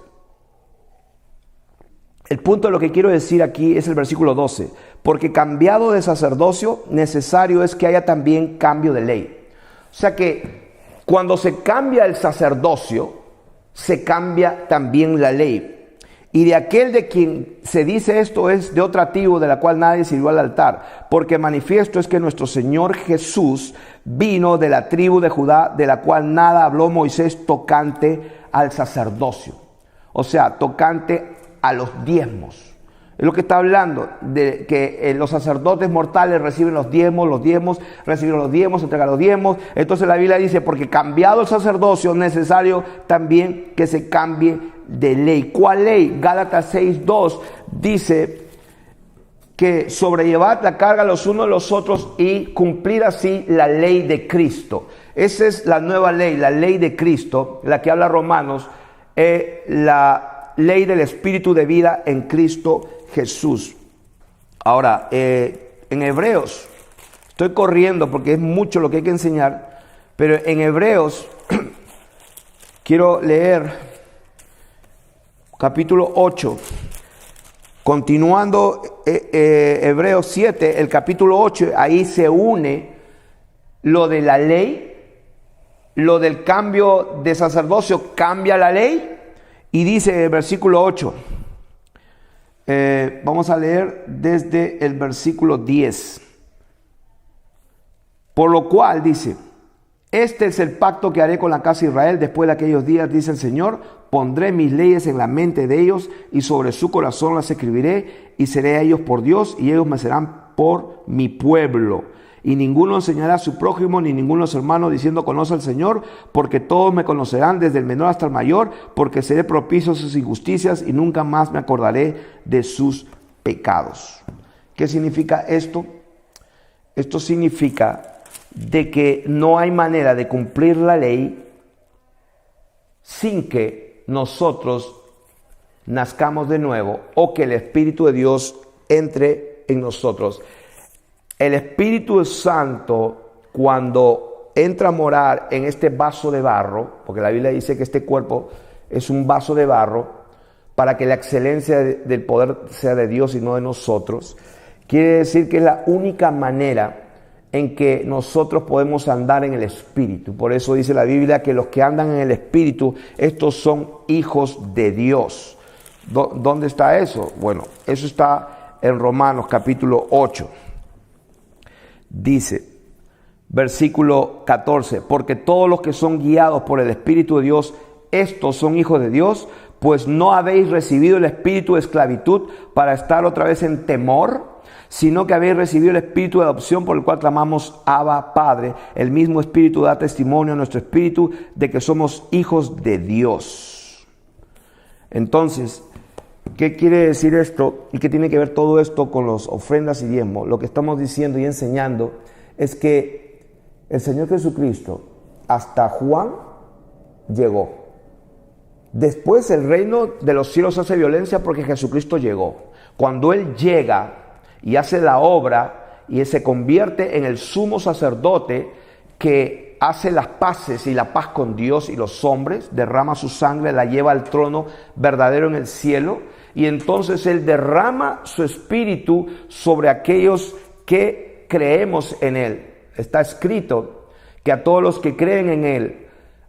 el punto de lo que quiero decir aquí es el versículo 12. Porque cambiado de sacerdocio, necesario es que haya también cambio de ley. O sea que cuando se cambia el sacerdocio, se cambia también la ley. Y de aquel de quien se dice esto es de otra tribu, de la cual nadie sirvió al altar. Porque manifiesto es que nuestro Señor Jesús vino de la tribu de Judá, de la cual nada habló Moisés tocante al sacerdocio. O sea, tocante a los diezmos. Es lo que está hablando, de que los sacerdotes mortales reciben los diezmos, reciben los diezmos, entregan los diezmos. Entonces la Biblia dice, porque cambiado el sacerdocio, es necesario también que se cambie de ley. ¿Cuál ley? Gálatas 6:2 dice que sobrellevad la carga los unos de los otros y cumplir así la ley de Cristo. Esa es la nueva ley, la ley de Cristo, la que habla Romanos, la ley del Espíritu de vida en Cristo Jesús. Ahora, en Hebreos, estoy corriendo porque es mucho lo que hay que enseñar, pero en Hebreos quiero leer capítulo 8, continuando Hebreos 7, el capítulo 8, ahí se une lo de la ley, lo del cambio de sacerdocio, cambia la ley, y dice el versículo 8, vamos a leer desde el versículo 10. Por lo cual dice: este es el pacto que haré con la casa de Israel después de aquellos días, dice el Señor. Pondré mis leyes en la mente de ellos y sobre su corazón las escribiré, y seré a ellos por Dios y ellos me serán por mi pueblo. Y ninguno enseñará a su prójimo ni ninguno a su hermano diciendo: conoce al Señor, porque todos me conocerán desde el menor hasta el mayor, porque seré propicio a sus injusticias y nunca más me acordaré de sus pecados. ¿Qué significa esto? Esto significa de que no hay manera de cumplir la ley sin que nosotros nazcamos de nuevo o que el Espíritu de Dios entre en nosotros. El Espíritu Santo, cuando entra a morar en este vaso de barro, porque la Biblia dice que este cuerpo es un vaso de barro, para que la excelencia del poder sea de Dios y no de nosotros, quiere decir que es la única manera en que nosotros podemos andar en el Espíritu. Por eso dice la Biblia que los que andan en el Espíritu, estos son hijos de Dios. ¿Dónde está eso? Bueno, eso está en Romanos capítulo 8. Dice, versículo 14, porque todos los que son guiados por el Espíritu de Dios, estos son hijos de Dios, pues no habéis recibido el espíritu de esclavitud para estar otra vez en temor, sino que habéis recibido el espíritu de adopción por el cual clamamos Abba, Padre. El mismo espíritu da testimonio a nuestro espíritu de que somos hijos de Dios. Entonces, ¿qué quiere decir esto? ¿Y qué tiene que ver todo esto con las ofrendas y diezmos? Lo que estamos diciendo y enseñando es que el Señor Jesucristo hasta Juan llegó. Después el reino de los cielos hace violencia porque Jesucristo llegó. Cuando Él llega y hace la obra y se convierte en el sumo sacerdote que hace las paces y la paz con Dios y los hombres, derrama su sangre, la lleva al trono verdadero en el cielo, y entonces Él derrama su espíritu sobre aquellos que creemos en Él. Está escrito que a todos los que creen en Él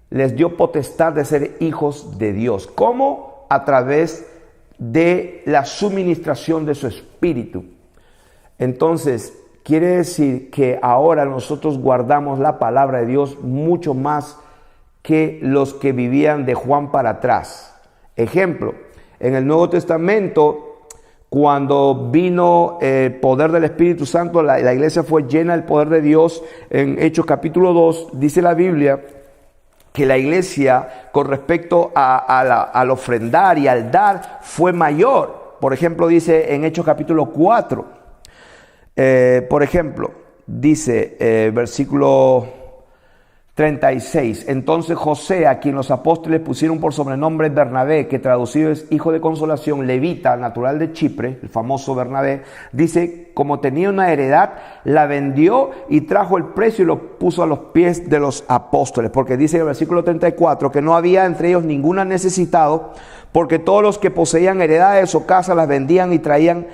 les dio potestad de ser hijos de Dios. ¿Cómo? A través de la suministración de su espíritu. Entonces, quiere decir que ahora nosotros guardamos la palabra de Dios mucho más que los que vivían de Juan para atrás. Ejemplo, en el Nuevo Testamento, cuando vino el poder del Espíritu Santo, la iglesia fue llena del poder de Dios. En Hechos capítulo 2, dice la Biblia que la iglesia con respecto al ofrendar y al dar fue mayor. Por ejemplo, dice en Hechos capítulo 4, por ejemplo, dice versículo 36, entonces José, a quien los apóstoles pusieron por sobrenombre Bernabé, que traducido es hijo de consolación, levita, natural de Chipre, el famoso Bernabé, dice, como tenía una heredad, la vendió y trajo el precio y lo puso a los pies de los apóstoles, porque dice en el versículo 34 que no había entre ellos ningún necesitado, porque todos los que poseían heredades o casas las vendían y traían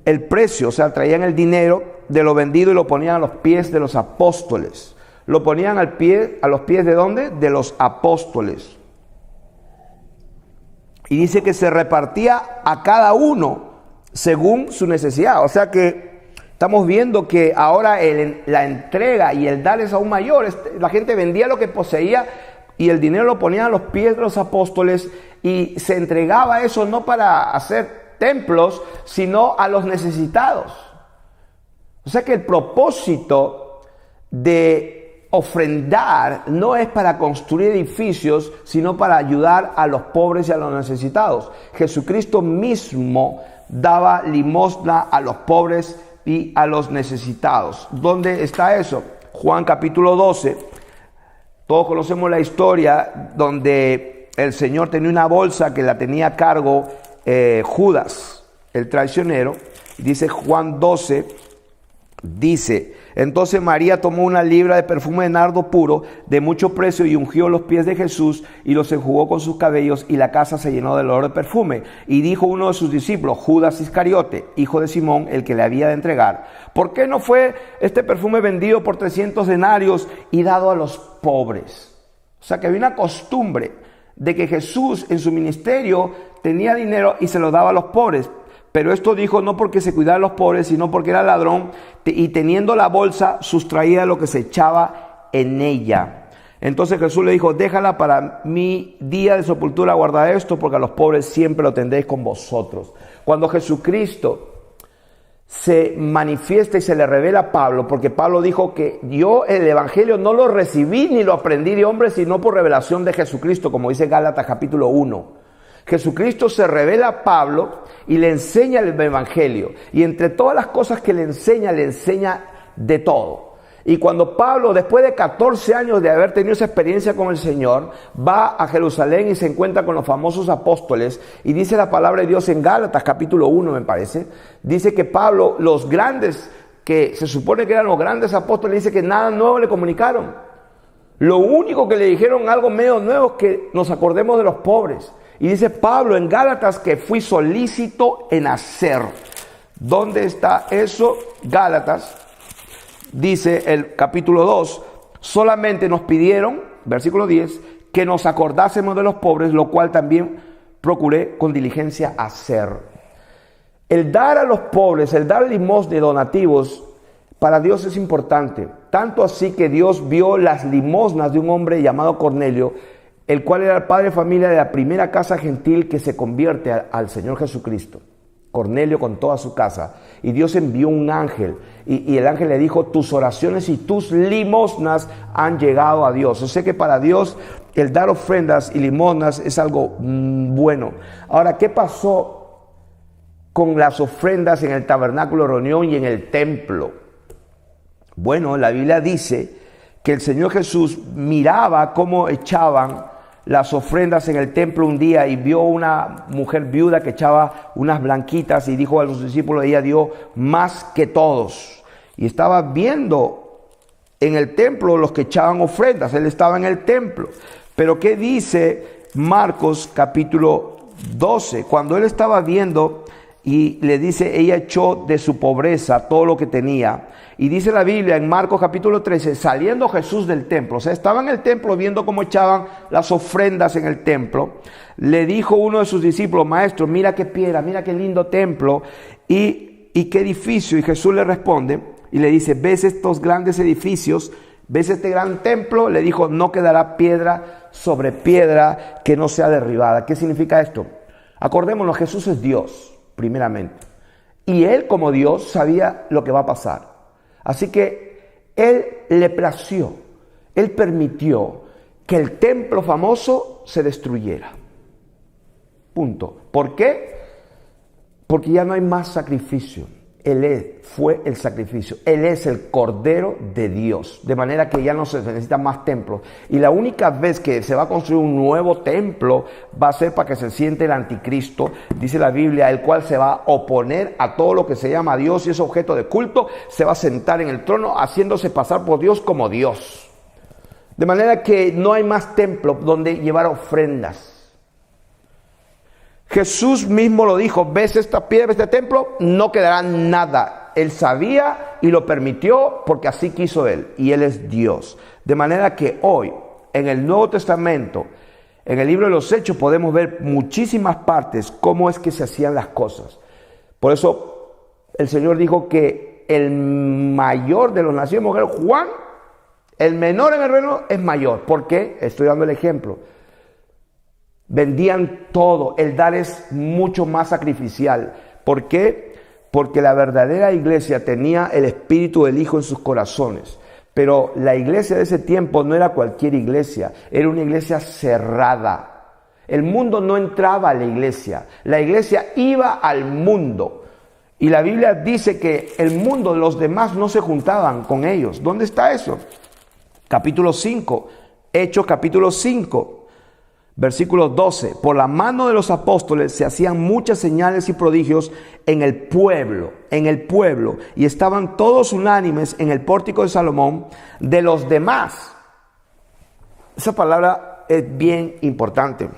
el precio, o sea, traían el dinero de lo vendido y lo ponían a los pies de los apóstoles. Lo ponían a los pies ¿de dónde? De los apóstoles. Y dice que se repartía a cada uno según su necesidad. O sea que estamos viendo que ahora la entrega y el dar es aún mayor. La gente vendía lo que poseía y el dinero lo ponían a los pies de los apóstoles y se entregaba eso no para hacer templos, sino a los necesitados. O sea que el propósito de ofrendar no es para construir edificios, sino para ayudar a los pobres y a los necesitados. Jesucristo mismo daba limosna a los pobres y a los necesitados. ¿Dónde está eso? Juan capítulo 12. Todos conocemos la historia donde el Señor tenía una bolsa que la tenía a cargo Judas, el traicionero. Dice Juan 12, Dice, entonces María tomó una libra de perfume de nardo puro, de mucho precio, y ungió los pies de Jesús y los enjugó con sus cabellos, y la casa se llenó del olor de perfume. Y dijo uno de sus discípulos, Judas Iscariote, hijo de Simón, el que le había de entregar, ¿por qué no fue este perfume vendido por 300 denarios y dado a los pobres? O sea que había una costumbre de que Jesús en su ministerio tenía dinero y se lo daba a los pobres. Pero esto dijo no porque se cuidara de los pobres, sino porque era ladrón y teniendo la bolsa sustraía lo que se echaba en ella. Entonces Jesús le dijo, déjala para mi día de sepultura, guardad esto, porque a los pobres siempre lo tendréis con vosotros. Cuando Jesucristo se manifiesta y se le revela a Pablo, porque Pablo dijo que yo el evangelio no lo recibí ni lo aprendí de hombres, sino por revelación de Jesucristo, como dice Gálatas capítulo 1. Jesucristo se revela a Pablo y le enseña el evangelio. Y entre todas las cosas que le enseña de todo. Y cuando Pablo, después de 14 años de haber tenido esa experiencia con el Señor, va a Jerusalén y se encuentra con los famosos apóstoles. Y dice la palabra de Dios en Gálatas capítulo 1, me parece. Dice que Pablo, los grandes, que se supone que eran los grandes apóstoles, dice que nada nuevo le comunicaron. Lo único que le dijeron, algo medio nuevo, es que nos acordemos de los pobres. Y dice Pablo en Gálatas que fui solícito en hacer. ¿Dónde está eso? Gálatas, dice el capítulo 2, solamente nos pidieron, versículo 10, que nos acordásemos de los pobres, lo cual también procuré con diligencia hacer. El dar a los pobres, el dar limosna y donativos, para Dios es importante. Tanto así que Dios vio las limosnas de un hombre llamado Cornelio, el cual era el padre de familia de la primera casa gentil que se convierte al Señor Jesucristo. Cornelio con toda su casa. Y Dios envió un ángel. Y el ángel le dijo, tus oraciones y tus limosnas han llegado a Dios. Yo sé que para Dios el dar ofrendas y limosnas es algo bueno. Ahora, ¿qué pasó con las ofrendas en el tabernáculo de reunión y en el templo? Bueno, la Biblia dice que el Señor Jesús miraba cómo echaban las ofrendas en el templo un día y vio una mujer viuda que echaba unas blanquitas y dijo a los discípulos, ella dio más que todos. Y estaba viendo en el templo los que echaban ofrendas, él estaba en el templo. Pero ¿qué dice Marcos capítulo 12? Cuando él estaba viendo y le dice, ella echó de su pobreza todo lo que tenía. Y dice la Biblia en Marcos capítulo 13, saliendo Jesús del templo, o sea, estaba en el templo viendo cómo echaban las ofrendas en el templo, le dijo uno de sus discípulos, maestro, mira qué piedra, mira qué lindo templo y qué edificio. Y Jesús le responde y le dice, ¿ves estos grandes edificios? ¿Ves este gran templo? Le dijo, no quedará piedra sobre piedra que no sea derribada. ¿Qué significa esto? Acordémonos, Jesús es Dios, primeramente. Y Él como Dios sabía lo que va a pasar. Así que Él le plació, Él permitió que el templo famoso se destruyera. Punto. ¿Por qué? Porque ya no hay más sacrificio. Él fue el sacrificio. Él es el Cordero de Dios. De manera que ya no se necesitan más templos. Y la única vez que se va a construir un nuevo templo va a ser para que se siente el anticristo, dice la Biblia, el cual se va a oponer a todo lo que se llama Dios y es objeto de culto. Se va a sentar en el trono haciéndose pasar por Dios como Dios. De manera que no hay más templo donde llevar ofrendas. Jesús mismo lo dijo, ¿ves esta piedra, este templo? No quedará nada. Él sabía y lo permitió porque así quiso Él. Y Él es Dios. De manera que hoy, en el Nuevo Testamento, en el libro de los Hechos, podemos ver muchísimas partes cómo es que se hacían las cosas. Por eso el Señor dijo que el mayor de los nacidos de mujer, Juan, el menor en el reino es mayor. ¿Por qué? Estoy dando el ejemplo. Vendían todo, el dar es mucho más sacrificial. ¿Por qué? Porque la verdadera iglesia tenía el espíritu del Hijo en sus corazones. Pero la iglesia de ese tiempo no era cualquier iglesia, era una iglesia cerrada. El mundo no entraba a la iglesia iba al mundo. Y la Biblia dice que el mundo, los demás no se juntaban con ellos. ¿Dónde está eso? Capítulo 5, Hechos capítulo 5. Versículo 12. Por la mano de los apóstoles se hacían muchas señales y prodigios en el pueblo, y estaban todos unánimes en el pórtico de Salomón. De los demás, esa palabra es bien importante.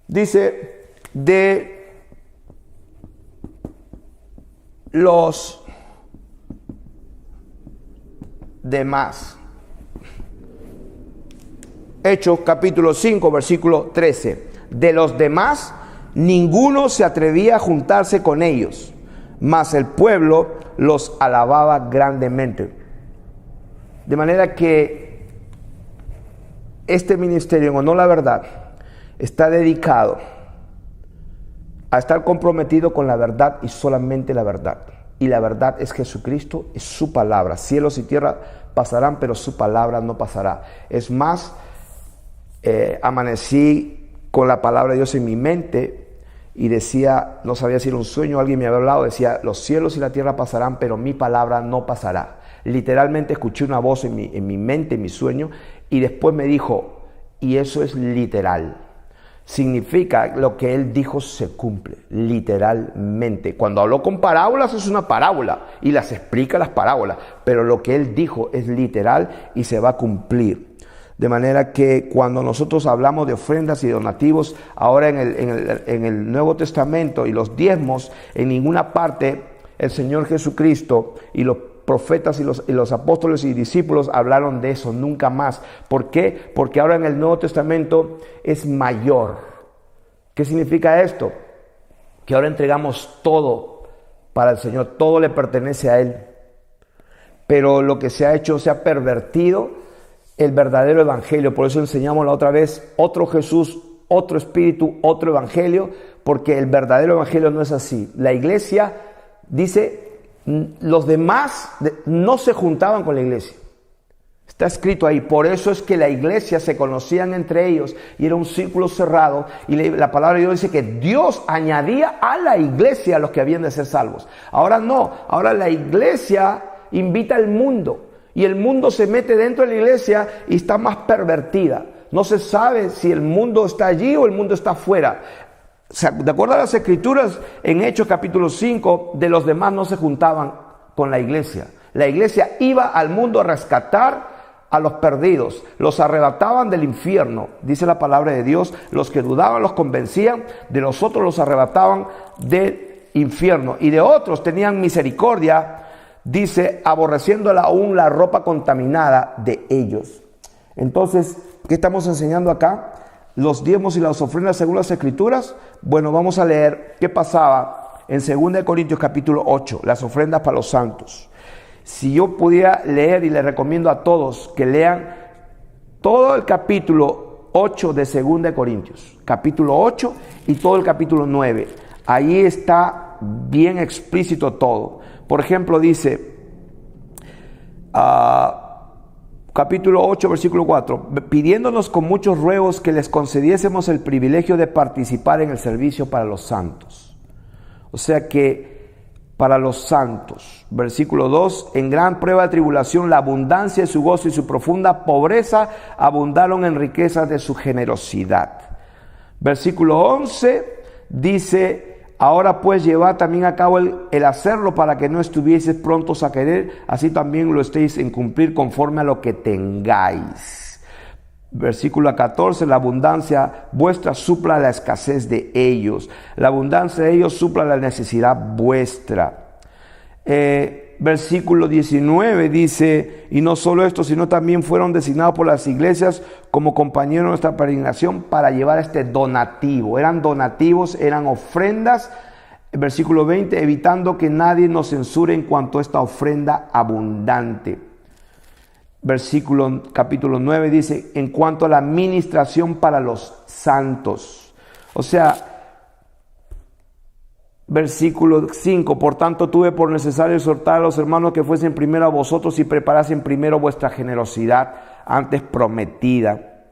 Dice, de los demás. Hechos capítulo 5, versículo 13. De los demás, ninguno se atrevía a juntarse con ellos, mas el pueblo los alababa grandemente. De manera que este ministerio, en honor a la verdad, está dedicado a estar comprometido con la verdad y solamente la verdad. Y la verdad es Jesucristo, es su palabra. Cielos y tierra pasarán, pero su palabra no pasará. Es más, amanecí con la palabra de Dios en mi mente y decía, no sabía si era un sueño, alguien me había hablado, decía, los cielos y la tierra pasarán, pero mi palabra no pasará. Literalmente escuché una voz en mi mente, en mi sueño, y después me dijo, y eso es literal. Significa lo que él dijo se cumple, literalmente. Cuando habló con parábolas es una parábola y las explica las parábolas, pero lo que él dijo es literal y se va a cumplir. De manera que cuando nosotros hablamos de ofrendas y donativos, ahora en el Nuevo Testamento y los diezmos, en ninguna parte el Señor Jesucristo y los profetas y los apóstoles y discípulos hablaron de eso, nunca más. ¿Por qué? Porque ahora en el Nuevo Testamento es mayor. ¿Qué significa esto? Que ahora entregamos todo para el Señor, todo le pertenece a Él. Pero lo que se ha hecho, se ha pervertido el verdadero evangelio. Por eso enseñamos la otra vez, otro Jesús, otro Espíritu, otro evangelio, porque el verdadero evangelio no es así. La iglesia dice, los demás no se juntaban con la iglesia. Está escrito ahí. Por eso es que la iglesia se conocían entre ellos y era un círculo cerrado. Y la palabra de Dios dice que Dios añadía a la iglesia a los que habían de ser salvos. Ahora no. Ahora la iglesia invita al mundo. Y el mundo se mete dentro de la iglesia y está más pervertida. No se sabe si el mundo está allí o el mundo está afuera. De acuerdo a las escrituras, en Hechos capítulo 5, de los demás no se juntaban con la iglesia. La iglesia iba al mundo a rescatar a los perdidos, los arrebataban del infierno, dice la palabra de Dios. Los que dudaban los convencían, de los otros los arrebataban del infierno, y de otros tenían misericordia, dice, aborreciendo aún la ropa contaminada de ellos. Entonces, ¿qué estamos enseñando acá? Los diezmos y las ofrendas según las escrituras. Bueno, vamos a leer qué pasaba en 2 Corintios capítulo 8, las ofrendas para los santos. Si yo pudiera leer, y les recomiendo a todos que lean todo el capítulo 8 de 2 Corintios, capítulo 8 y todo el capítulo 9. Ahí está bien explícito todo. Por ejemplo, dice, capítulo 8, versículo 4, pidiéndonos con muchos ruegos que les concediésemos el privilegio de participar en el servicio para los santos. O sea que para los santos. Versículo 2, en gran prueba de tribulación, la abundancia de su gozo y su profunda pobreza abundaron en riquezas de su generosidad. Versículo 11 dice, ahora pues llevad también a cabo el hacerlo, para que no estuvieseis prontos a querer, así también lo estéis en cumplir conforme a lo que tengáis. Versículo 14, la abundancia vuestra supla la escasez de ellos. La abundancia de ellos supla la necesidad vuestra. Versículo 19 dice, y no solo esto, sino también fueron designados por las iglesias como compañeros de nuestra peregrinación para llevar este donativo. Eran donativos, eran ofrendas. Versículo 20, evitando que nadie nos censure en cuanto a esta ofrenda abundante. Capítulo 9 dice, en cuanto a la ministración para los santos. O sea, versículo 5, por tanto tuve por necesario exhortar a los hermanos que fuesen primero a vosotros y preparasen primero vuestra generosidad antes prometida.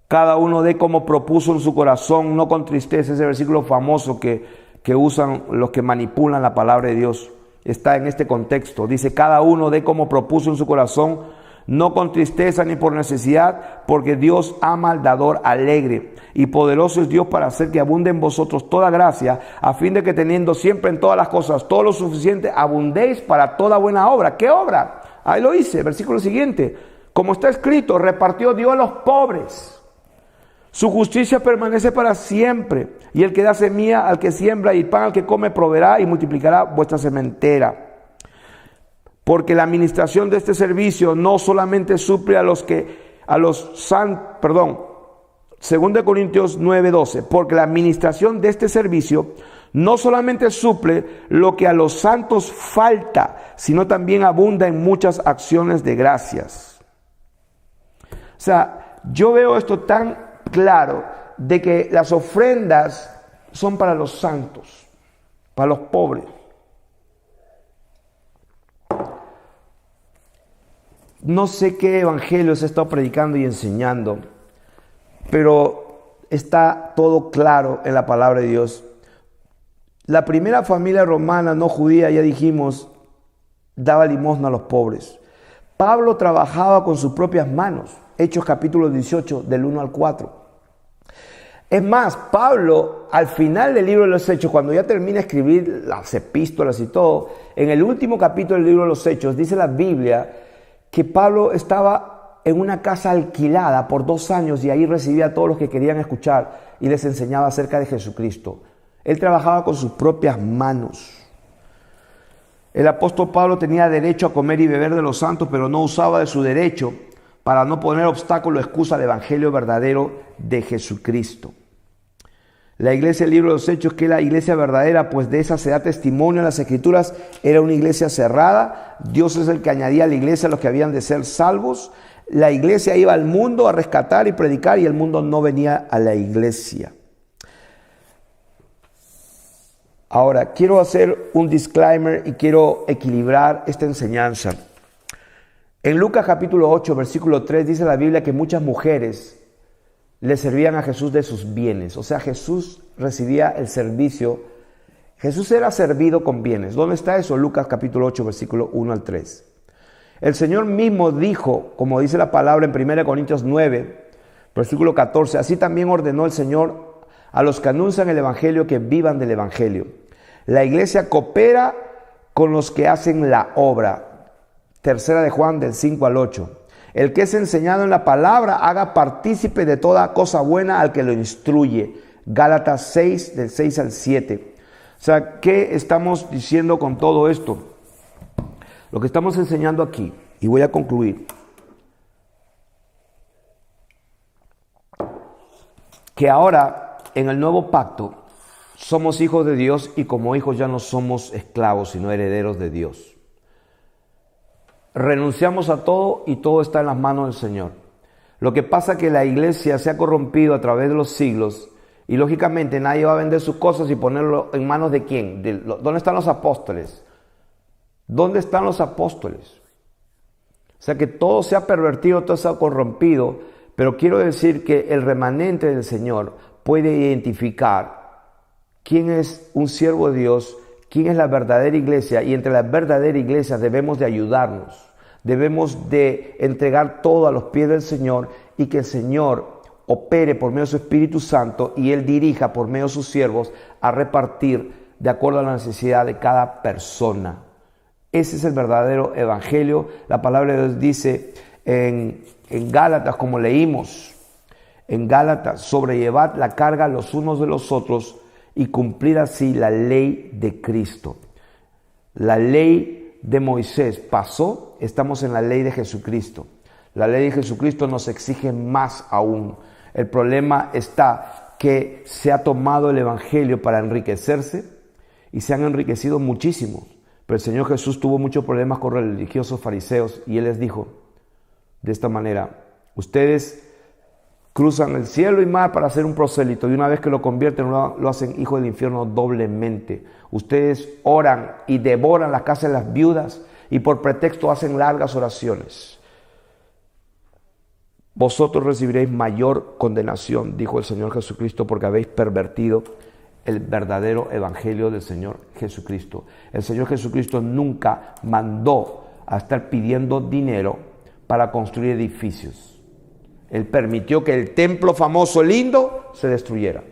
Cada uno dé como propuso en su corazón, no con tristeza. Ese versículo famoso que usan los que manipulan la palabra de Dios. está en este contexto. Dice, cada uno dé como propuso en su corazón, no con tristeza ni por necesidad, porque Dios ama al dador alegre. Y poderoso es Dios para hacer que abunde en vosotros toda gracia, a fin de que teniendo siempre en todas las cosas todo lo suficiente, abundéis para toda buena obra. ¿Qué obra? Ahí lo dice, versículo siguiente. Como está escrito, repartió Dios a los pobres. Su justicia permanece para siempre. Y el que da semilla al que siembra y pan al que come proveerá y multiplicará vuestra sementera. Porque la administración de este servicio no solamente suple Según de Corintios 9:12, porque la administración de este servicio no solamente suple lo que a los santos falta, sino también abunda en muchas acciones de gracias. O sea, yo veo esto tan claro de que las ofrendas son para los santos, para los pobres. No sé qué evangelio se ha estado predicando y enseñando, pero está todo claro en la palabra de Dios. La primera familia romana no judía, ya dijimos, daba limosna a los pobres. Pablo trabajaba con sus propias manos. Hechos capítulo 18, del 1 al 4. Es más, Pablo, al final del libro de los Hechos, cuando ya termina de escribir las epístolas y todo, en el último capítulo del libro de los Hechos, dice la Biblia que Pablo estaba en una casa alquilada por 2 años y ahí recibía a todos los que querían escuchar y les enseñaba acerca de Jesucristo. Él trabajaba con sus propias manos. El apóstol Pablo tenía derecho a comer y beber de los santos, pero no usaba de su derecho para no poner obstáculo o excusa al evangelio verdadero de Jesucristo. La iglesia del libro de los Hechos, que es la iglesia verdadera, pues de esa se da testimonio en las Escrituras, era una iglesia cerrada. Dios es el que añadía a la iglesia a los que habían de ser salvos. La iglesia iba al mundo a rescatar y predicar y el mundo no venía a la iglesia. Ahora, quiero hacer un disclaimer y quiero equilibrar esta enseñanza. En Lucas capítulo 8, versículo 3, dice la Biblia que muchas mujeres le servían a Jesús de sus bienes. O sea, Jesús recibía el servicio. Jesús era servido con bienes. ¿Dónde está eso? Lucas capítulo 8, versículo 1 al 3. El Señor mismo dijo, como dice la palabra en 1 Corintios 9, versículo 14, así también ordenó el Señor a los que anuncian el evangelio que vivan del evangelio. La iglesia coopera con los que hacen la obra. Tercera de Juan del 5 al 8. El que es enseñado en la palabra haga partícipe de toda cosa buena al que lo instruye. Gálatas 6 del 6 al 7. O sea, ¿qué estamos diciendo con todo esto? Lo que estamos enseñando aquí, y voy a concluir, que ahora en el nuevo pacto somos hijos de Dios y como hijos ya no somos esclavos, sino herederos de Dios. Renunciamos a todo y todo está en las manos del Señor. Lo que pasa es que la iglesia se ha corrompido a través de los siglos y lógicamente nadie va a vender sus cosas y ponerlo en manos de ¿quién? ¿Dónde están los apóstoles? ¿Dónde están los apóstoles? O sea que todo se ha pervertido, todo se ha corrompido, pero quiero decir que el remanente del Señor puede identificar quién es un siervo de Dios, quién es la verdadera iglesia, y entre la verdadera iglesia debemos de ayudarnos, debemos de entregar todo a los pies del Señor y que el Señor opere por medio de su Espíritu Santo y Él dirija por medio de sus siervos a repartir de acuerdo a la necesidad de cada persona. Ese es el verdadero evangelio. La palabra de Dios dice en Gálatas, como leímos, en Gálatas, sobrellevad la carga los unos de los otros y cumplir así la ley de Cristo. La ley de Moisés pasó, estamos en la ley de Jesucristo. La ley de Jesucristo nos exige más aún. El problema está que se ha tomado el evangelio para enriquecerse y se han enriquecido muchísimo. Pero el Señor Jesús tuvo muchos problemas con los religiosos fariseos y Él les dijo de esta manera: ustedes cruzan el cielo y mar para hacer un prosélito y una vez que lo convierten lo hacen hijo del infierno doblemente. Ustedes oran y devoran las casas de las viudas y por pretexto hacen largas oraciones. Vosotros recibiréis mayor condenación, dijo el Señor Jesucristo, porque habéis pervertido el verdadero evangelio del Señor Jesucristo. El Señor Jesucristo nunca mandó a estar pidiendo dinero para construir edificios. Él permitió que el templo famoso lindo se destruyera.